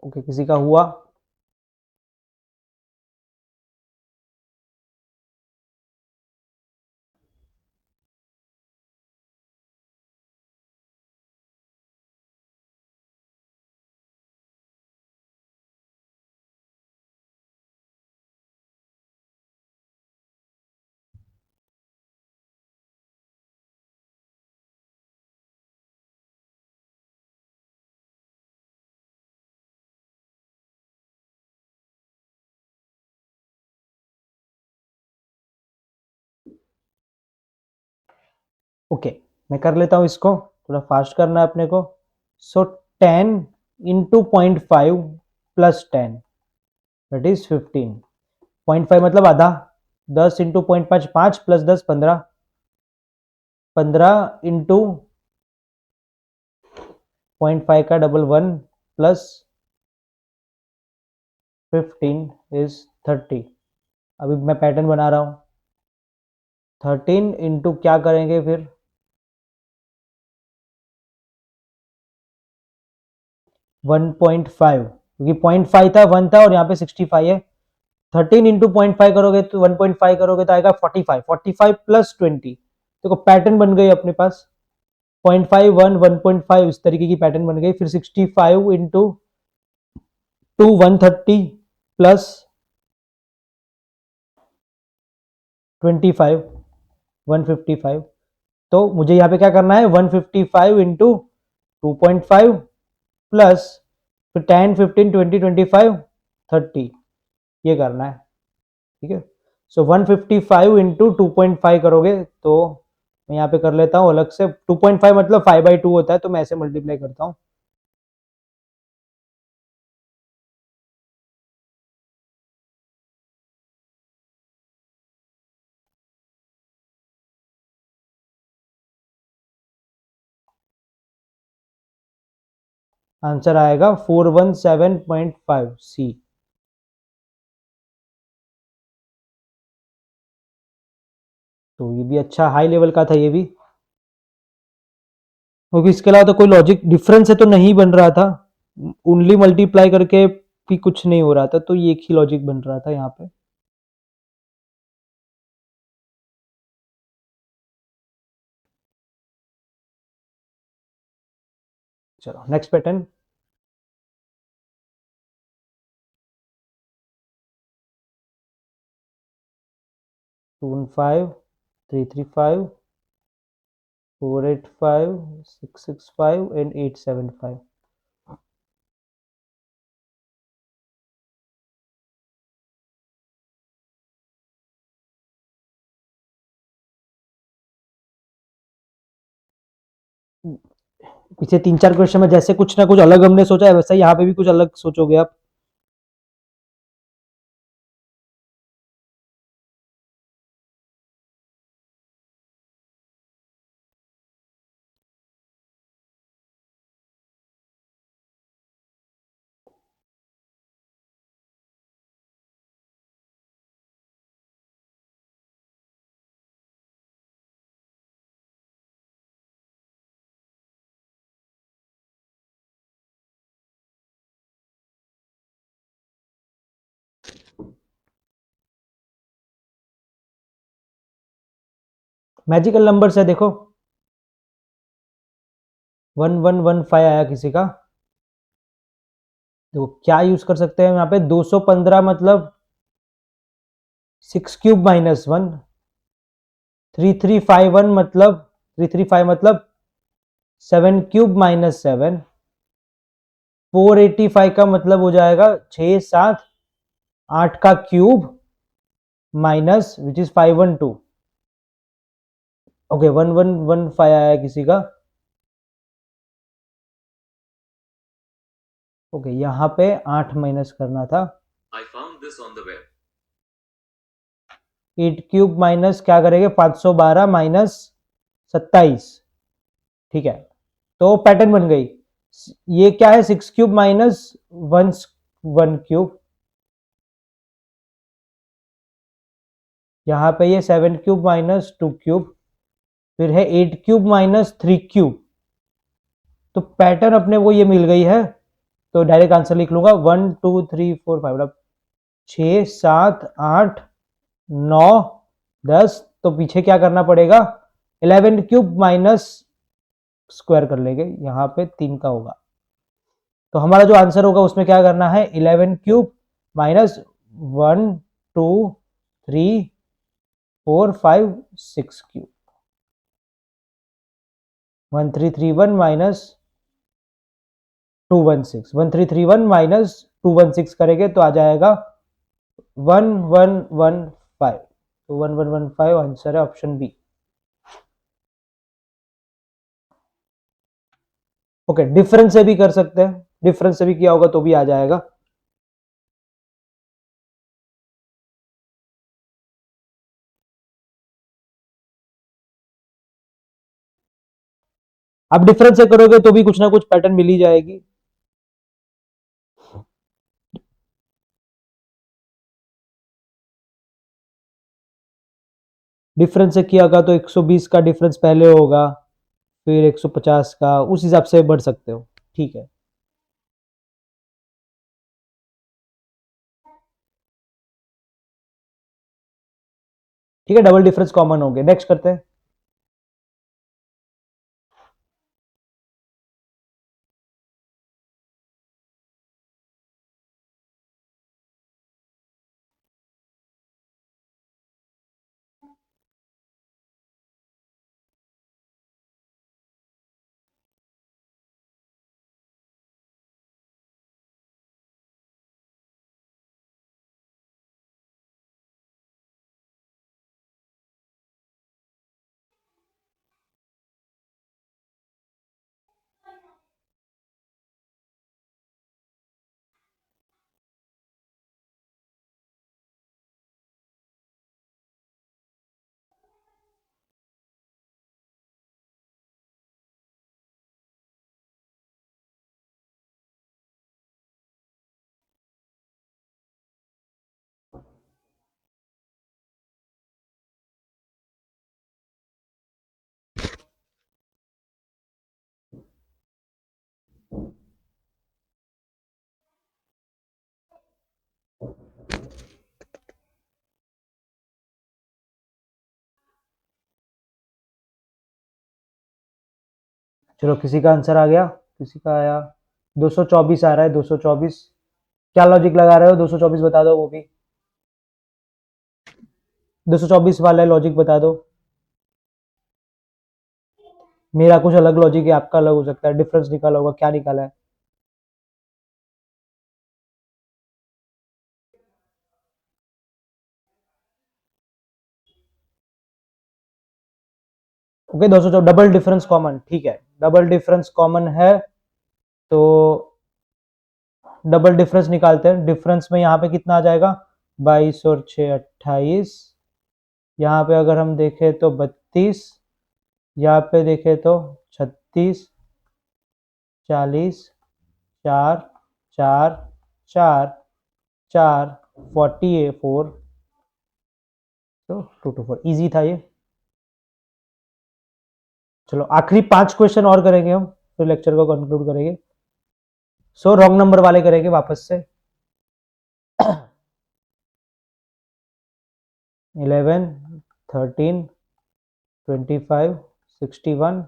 ओके, किसी का हुआ? ओके, मैं कर लेता हूँ इसको, थोड़ा फास्ट करना है अपने को। सो 10 इंटू 0.5 प्लस 10 दैट इज 15। 0.5 मतलब आधा। 10 इंटू 0.5 5 प्लस 10 15। 15 इंटू 0.5 का डबल 1 प्लस 15 इज 30। अभी मैं पैटर्न बना रहा हूँ। 13 इंटू क्या करेंगे फिर? 1.5, क्योंकि 0.5 था 1 था और यहाँ पे 65 है। 13 इंटू 0.5 करोगे तो 1.5 करोगे तो आएगा 45। 45 प्लस 20, देखो पैटर्न बन गई अपने पास। 0.5 1 1.5 इस तरीके की पैटर्न बन गई। फिर 65 इंटू 2 130 प्लस 25 155। तो मुझे यहाँ पे क्या करना है? 155 इंटू 2.5 प्लस फिर 10 15 20 25 30, ये करना है। ठीक है, सो 155 इंटू 2.5 करोगे तो मैं यहाँ पे कर लेता हूँ अलग से। 2.5 मतलब 5/2 होता है, तो मैं ऐसे मल्टीप्लाई करता हूँ। आंसर आएगा 417.5 सी। तो ये भी अच्छा हाई लेवल का था ये भी, क्योंकि इसके अलावा तो कोई लॉजिक डिफरेंस है तो नहीं बन रहा था। ओनली मल्टीप्लाई करके भी कुछ नहीं हो रहा था, तो ये एक ही लॉजिक बन रहा था यहाँ पे। चलो नेक्स्ट पैटर्न। 215 335 485 665 and 875। पीछे 3-4 क्वेश्चन में जैसे कुछ ना कुछ अलग हमने सोचा है, वैसा यहाँ पे भी कुछ अलग सोचोगे आप। मैजिकल नंबर है देखो, 1115 आया किसी का। देखो क्या यूज कर सकते हैं यहाँ पे? 215 मतलब 6 क्यूब माइनस 1। 3351 मतलब 335 मतलब 7 क्यूब माइनस 7। 485 का मतलब हो जाएगा 6 7 8 का cube minus which is 512। Okay 1115 आया किसी का। ओके यहाँ पे 8 माइनस करना था। I found this on the web. 8 cube minus क्या करेंगे? 512 माइनस 27। ठीक है, तो पैटर्न बन गई। ये क्या है? 6 क्यूब माइनस 1 क्यूब। यहाँ पे ये 7 क्यूब माइनस 2 क्यूब। फिर है 8 क्यूब माइनस 3 क्यूब। तो पैटर्न अपने को ये मिल गई है तो डायरेक्ट आंसर लिख लूंगा 1 2 3 4 5, मतलब 6 7 8 9 10। तो पीछे क्या करना पड़ेगा, 11³ माइनस स्क्वायर कर लेंगे, यहाँ पे 3 का होगा। तो हमारा जो आंसर होगा उसमें क्या करना है, 11³ माइनस 1 2 3 4 5 6³ 1331 माइनस 216, 1331 माइनस 216 करेंगे तो आ जाएगा 1115। तो 1115 आंसर है ऑप्शन बी। ओके, डिफरेंस से भी कर सकते हैं, डिफरेंस से भी किया होगा तो भी आ जाएगा। आप डिफरेंस से करोगे तो भी कुछ ना कुछ पैटर्न मिल ही जाएगी। डिफरेंस से किया होगा तो 120 का डिफरेंस पहले होगा, फिर 150 का, उस हिसाब से बढ़ सकते हो। ठीक है, ठीक है, डबल डिफरेंस कॉमन हो गए। नेक्स्ट करते हैं। चलो, किसी का आंसर आ गया, किसी का आया। 224 आ रहा है, 224। क्या लॉजिक लगा रहे हो, 224 बता दो वो भी। 224 वाला लॉजिक बता दो। मेरा कुछ अलग लॉजिक है, आपका अलग हो सकता है, डिफरेंस निकाला होगा, क्या निकाला है। ओके, 200 डबल डिफरेंस कॉमन, ठीक है, डबल डिफरेंस कॉमन है। तो डबल डिफरेंस निकालते हैं। डिफरेंस में यहाँ पे कितना आ जाएगा, 22 और 6 28। यहाँ पे अगर हम देखें तो 32, यहाँ पे देखें तो 36, 40, 4 4 4 4 44। तो 2 to 4 इजी था ये। चलो, आखिरी 5 क्वेश्चन और करेंगे हम, फिर लेक्चर को कंक्लूड करेंगे। सो रॉन्ग नंबर वाले करेंगे वापस से। 11 13 25 61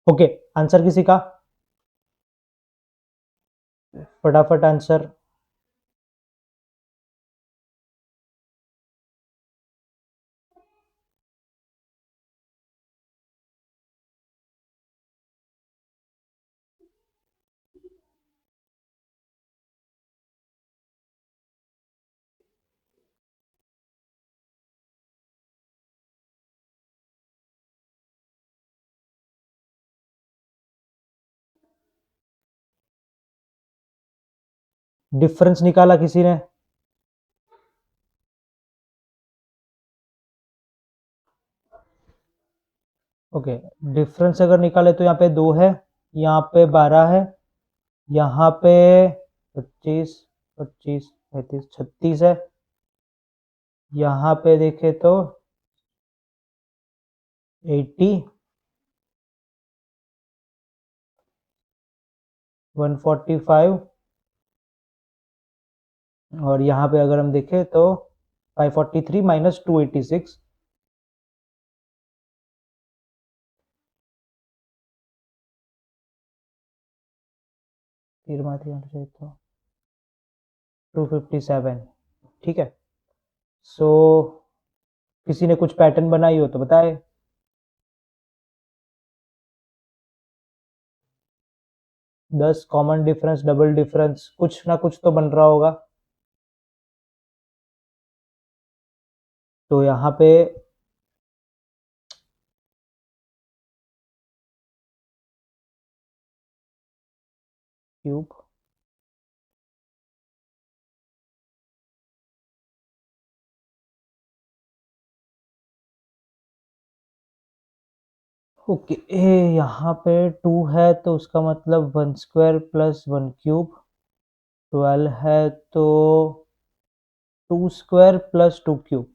ओके, आंसर किसी का, फटाफट आंसर। डिफरेंस निकाला किसी ने? ओके, डिफरेंस अगर निकाले तो यहाँ पे 2 है, यहाँ पे 12 है, यहाँ पे 25, 25, 35, 36 है, यहाँ पे देखे तो 80, 145, और यहाँ पे अगर हम देखें तो 543 माइनस 286, फिर मात्र 257, ठीक है। सो किसी ने कुछ पैटर्न बनाई हो तो बताए। 10 कॉमन डिफरेंस, डबल डिफरेंस, कुछ ना कुछ तो बन रहा होगा। तो यहाँ पे क्यूब, ओके, यहाँ पे 2 है तो उसका मतलब 1 स्क्वायर प्लस 1 क्यूब, 12 है तो 2 स्क्वायर प्लस 2 क्यूब,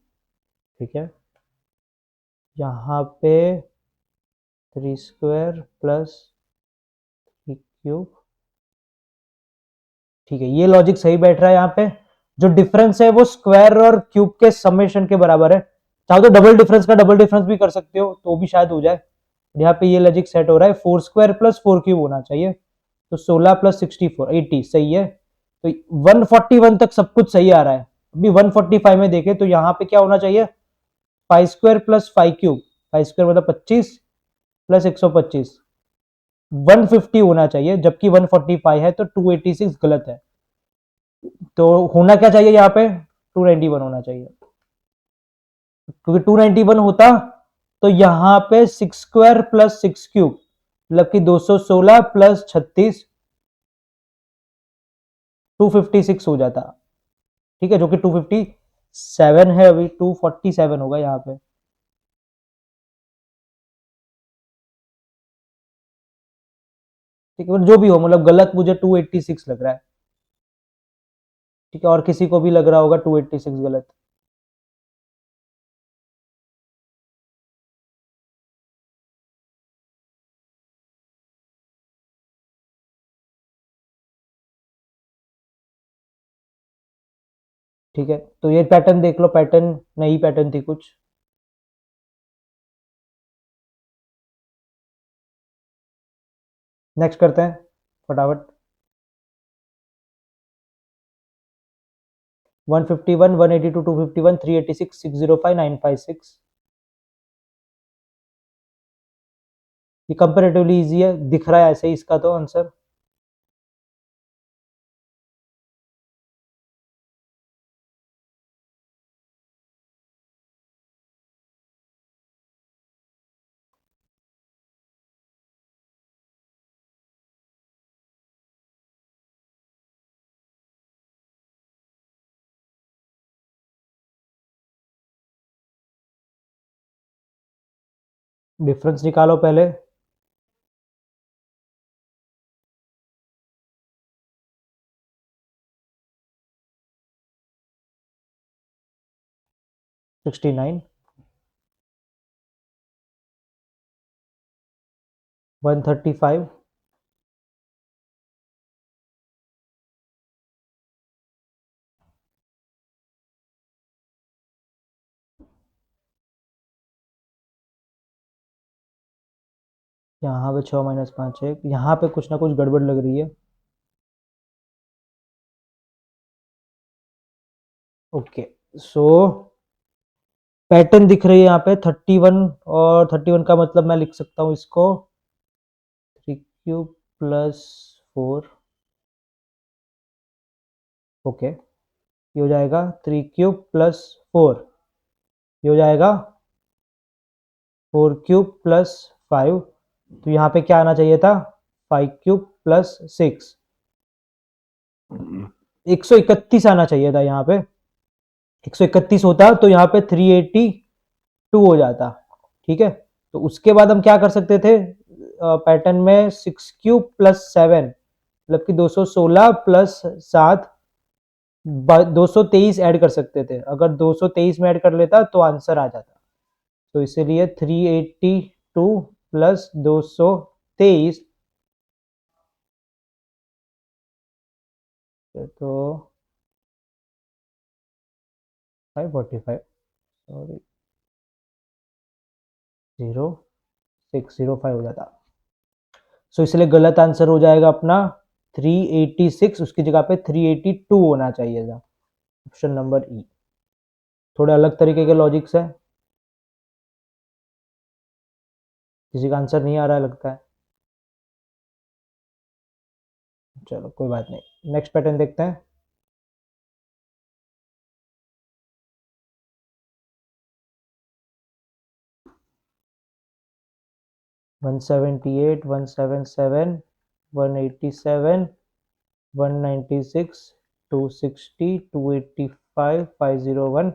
ठीक है। यहाँ पे 3 स्क्वायर प्लस 3 क्यूब, ठीक है, ये लॉजिक सही बैठ रहा है। यहाँ पे जो डिफरेंस है वो स्क्वायर और क्यूब के समेशन के बराबर है। चाहो तो डबल डिफरेंस का डबल डिफरेंस भी कर सकते हो तो भी शायद हो जाए। यहाँ पे ये लॉजिक सेट हो रहा है, 4 स्क्वायर प्लस 4 क्यूब होना चाहिए, तो 16 प्लस 64 80 सही है। तो 141 तक सब कुछ सही आ रहा है। अभी 145 में देखें तो यहाँ पे क्या होना चाहिए, 5 स्क्वायर प्लस 5 क्यूब, 5 स्क्वायर मतलब 25 प्लस 125, 150 होना चाहिए, जबकि 145 है तो 286 गलत है। तो होना क्या चाहिए यहाँ पे, 291 होना चाहिए, क्योंकि 291 होता तो यहाँ पे 6 स्क्वायर प्लस 6 क्यूब मतलब कि 216 प्लस 36 256 हो जाता, ठीक है, जो कि 257 है, अभी 247 होगा यहाँ पे। ठीक है, जो भी हो, मतलब गलत मुझे 286 लग रहा है, ठीक है, और किसी को भी लग रहा होगा 286 गलत। ठीक है, तो ये पैटर्न देख लो, पैटर्न नई पैटर्न थी कुछ। नेक्स्ट करते हैं फटाफट। 151, 182, 251, 386, 605, 956। ये कंपेरेटिवली इजी है, दिख रहा है ऐसे ही इसका तो आंसर। डिफरेंस निकालो पहले। सिक्सटी नाइन, 135, यहाँ पे 6 माइनस 5 1, यहाँ पे कुछ ना कुछ गड़बड़ लग रही है। ओके, सो पैटर्न दिख रही है यहाँ पे 31, और 31 का मतलब मैं लिख सकता हूँ इसको 3 क्यूब प्लस 4। ओके, ये हो जाएगा 3 क्यूब प्लस 4, ये हो जाएगा 4 क्यूब प्लस 5। तो यहाँ पे क्या आना चाहिए था, 5 क्यूब प्लस 6, 131 आना चाहिए था यहाँ पे। 131 होता तो यहाँ पे 382 हो जाता। ठीक है, तो उसके बाद हम क्या कर सकते थे, पैटर्न में 6 क्यूब प्लस 7 मतलब कि 216 प्लस 7 223 ऐड कर सकते थे। अगर 223 में ऐड कर लेता तो आंसर आ जाता। तो इसीलिए 382 प्लस 223, तो 545, सॉरी 0605 हो जाता। सो इसलिए गलत आंसर हो जाएगा अपना 386, उसकी जगह पे 382 होना चाहिए था, ऑप्शन नंबर ई। थोड़े अलग तरीके के लॉजिक्स है, किसी का आंसर नहीं आ रहा है लगता है। चलो कोई बात नहीं, नेक्स्ट पैटर्न देखते हैं। वन 178, 177, 187, 196, 260, 285, 501।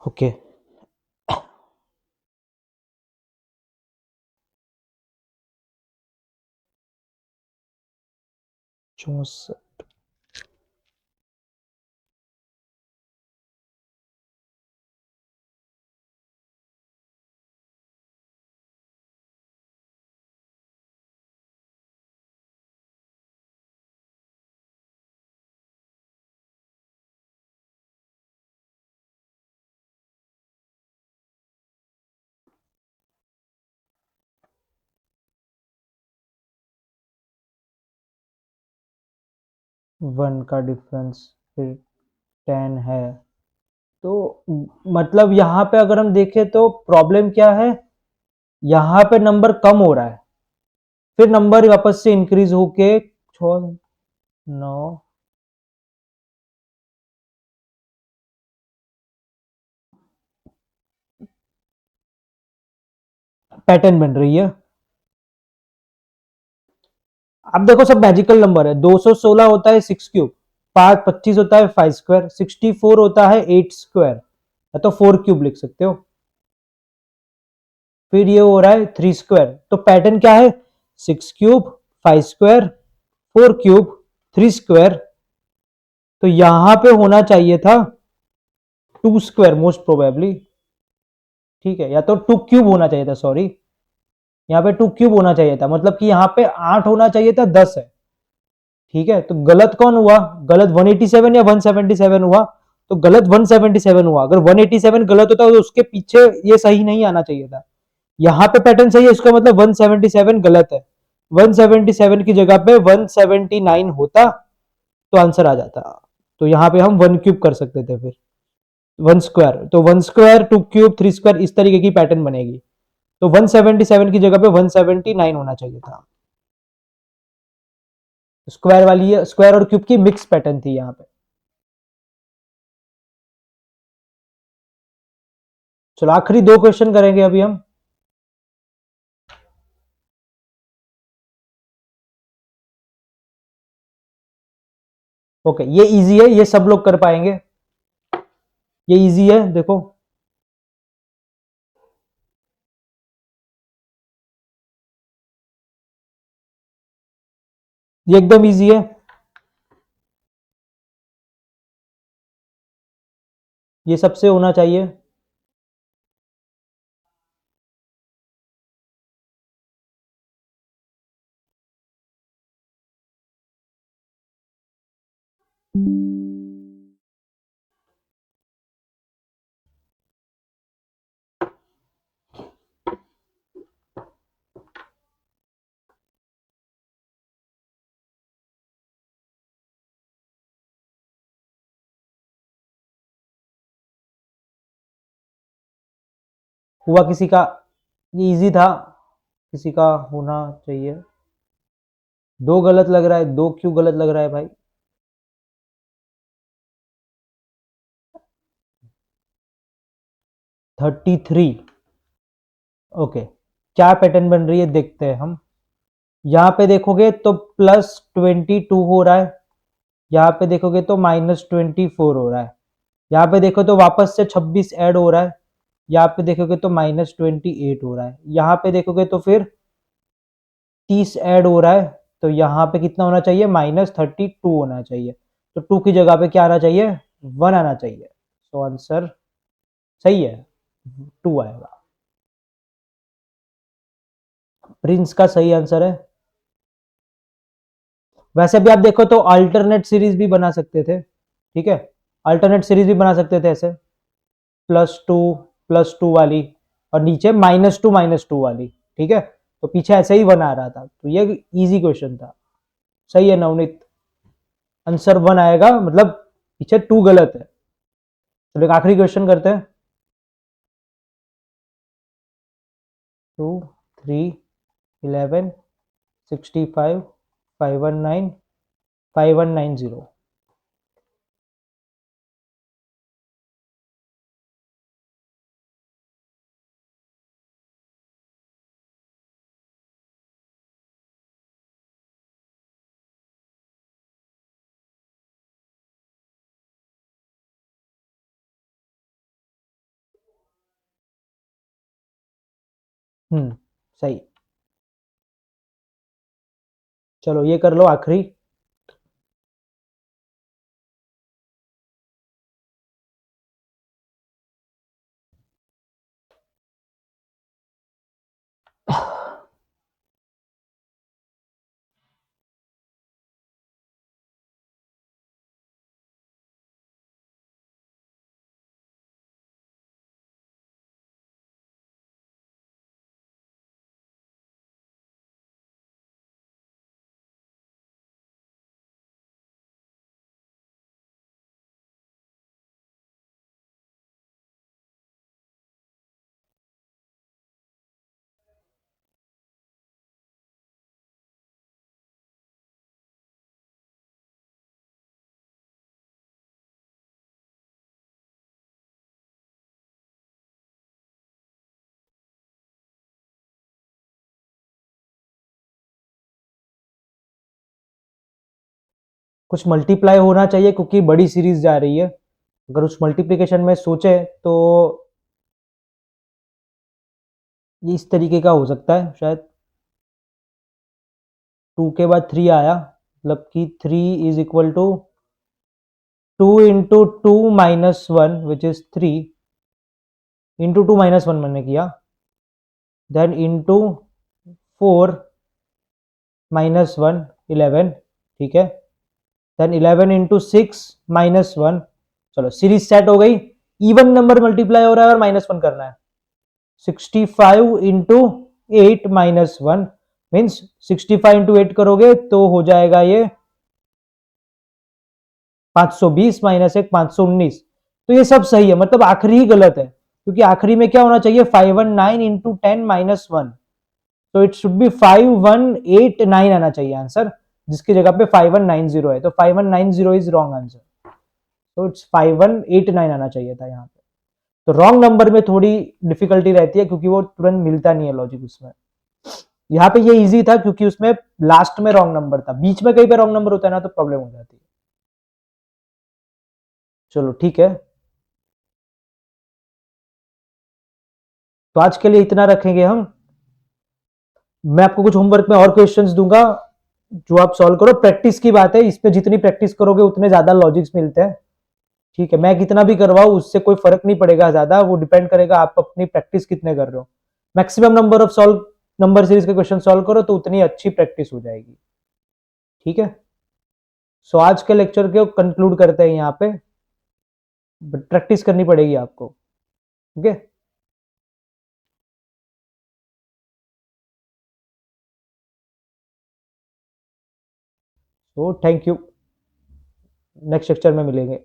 ओके, 64। वन का डिफरेंस फिर 10 है, तो मतलब यहाँ पे अगर हम देखें तो प्रॉब्लम क्या है, यहाँ पे नंबर कम हो रहा है, फिर नंबर वापस से इंक्रीज होके 6 9, पैटर्न बन रही है। अब देखो सब मैजिकल नंबर है, 216 होता है 6 क्यूब, 25 होता है 5 स्क्वायर, 64 होता है 8 स्क्वायर, या तो 4 क्यूब लिख सकते हो। फिर ये हो रहा है 3 स्क्वायर, तो पैटर्न क्या है, 6 क्यूब, 5 स्क्वायर, 4 क्यूब, 3 स्क्वायर। तो यहां पे होना चाहिए था 2 स्क्वायर मोस्ट प्रोबेबली। ठीक है, या तो 2 क्यूब होना चाहिए था, सॉरी, यहाँ पे 2 क्यूब होना चाहिए था, मतलब कि यहाँ पे 8 होना चाहिए था, 10 है। ठीक है, तो गलत कौन हुआ, गलत 187 या 177 हुआ, तो गलत 177 हुआ। अगर 187 गलत होता तो उसके पीछे ये सही नहीं आना चाहिए था। यहाँ पे पैटर्न सही है, इसका मतलब 177 गलत है। 177 की जगह पे 179 होता तो आंसर आ जाता। तो यहाँ पे हम 1 क्यूब कर सकते थे, फिर 1 स्क्वायर, तो 1 स्क्वायर, 2 क्यूब, 3 स्क्वायर, इस तरीके की पैटर्न बनेगी। तो 177 की जगह पे 179 होना चाहिए था। स्क्वायर वाली, स्क्वायर और क्यूब की मिक्स पैटर्न थी यहाँ पे। चलो आखिरी 2 क्वेश्चन करेंगे अभी हम। ओके, ये इजी है, ये सब लोग कर पाएंगे, ये इजी है, देखो। ये एकदम इजी है, ये सबसे होना चाहिए। हुआ किसी का, ये इजी था, किसी का होना चाहिए। दो गलत लग रहा है, दो क्यों गलत लग रहा है भाई? Thirty three. ओके, क्या पैटर्न बन रही है देखते हैं हम। यहाँ पे देखोगे तो +22 हो रहा है, यहाँ पे देखोगे तो -24 हो रहा है, यहाँ पे देखो तो वापस से 26 ऐड हो रहा है, यहाँ पे देखोगे तो -28 हो रहा है, यहाँ पे देखोगे तो फिर 30 ऐड हो रहा है, तो यहाँ पे कितना होना चाहिए? -32 होना चाहिए। तो 2 की जगह पे क्या आना चाहिए? 1 आना चाहिए। तो आंसर सही है, 2 आएगा। प्रिंस का सही आंसर है। वैसे भी आप देखो तो अल्टरनेट सीरीज भी बना सकते थे, ठीक है, अल्टरनेट सीरीज भी बना सकते थे ऐसे, +2 वाली और नीचे -2 वाली, ठीक है, तो पीछे ऐसे ही बना रहा था, तो ये इजी क्वेश्चन था। सही है नवनीत, आंसर 1 आएगा, मतलब पीछे 2 गलत है। तो एक आखिरी क्वेश्चन करते हैं। 2, 3, 11, 65, 519, 5190। सही। चलो ये कर लो आखिरी। कुछ मल्टीप्लाई होना चाहिए क्योंकि बड़ी सीरीज जा रही है, अगर उस मल्टीप्लिकेशन में सोचे तो ये इस तरीके का हो सकता है शायद। 2 के बाद 3 आया, मतलब कि 3 is equal to 2 into 2 -1 which is 3, into 2 -1 मैंने किया, देन इंटू 4 -1 11, ठीक है, देन 11 इंटू 6 -1। चलो सीरीज सेट हो गई, इवन नंबर मल्टीप्लाई हो रहा है और -1 करना है। 65 इंटू 8 -1 मीन्स 65 इंटू 8 करोगे तो हो जाएगा ये 520 -1 519। तो ये सब सही है, मतलब आखिरी ही गलत है, क्योंकि आखिरी में क्या होना चाहिए? 519 इंटू 10 -1, तो इट शुड बी 5189 आना चाहिए आंसर, जिसकी जगह पे 5190 है, तो 5190 इज रॉन्ग आंसर, तो इट्स 5189 आना चाहिए था यहाँ पे। तो रॉन्ग नंबर में थोड़ी डिफिकल्टी रहती है क्योंकि वो तुरंत मिलता नहीं है लॉजिक उसमें। यहाँ पे ये इजी था क्योंकि उसमें लास्ट में रॉन्ग नंबर था, बीच में कहीं पे रॉन्ग नंबर होता है ना तो प्रॉब्लम हो जाती है। चलो ठीक है, तो आज के लिए इतना रखेंगे हम। मैं आपको कुछ होमवर्क में और क्वेश्चंस दूंगा जो आप सॉल्व करो, प्रैक्टिस की बात है, इस पे जितनी प्रैक्टिस करोगे उतने ज्यादा लॉजिक्स मिलते हैं, ठीक है, मैं कितना भी करवाऊं उससे कोई फर्क नहीं पड़ेगा ज्यादा, वो डिपेंड करेगा आप अपनी प्रैक्टिस कितने कर रहे हो। Maximum number of solve number series के क्वेश्चन सॉल्व करो तो उतनी अच्छी प्रैक्टिस हो जाएगी, ठीक है। सो आज के लेक्चर को कंक्लूड करते हैं यहाँ पे, बट प्रैक्टिस करनी पड़ेगी आपको, okay. So thank you, next lecture में मिलेंगे।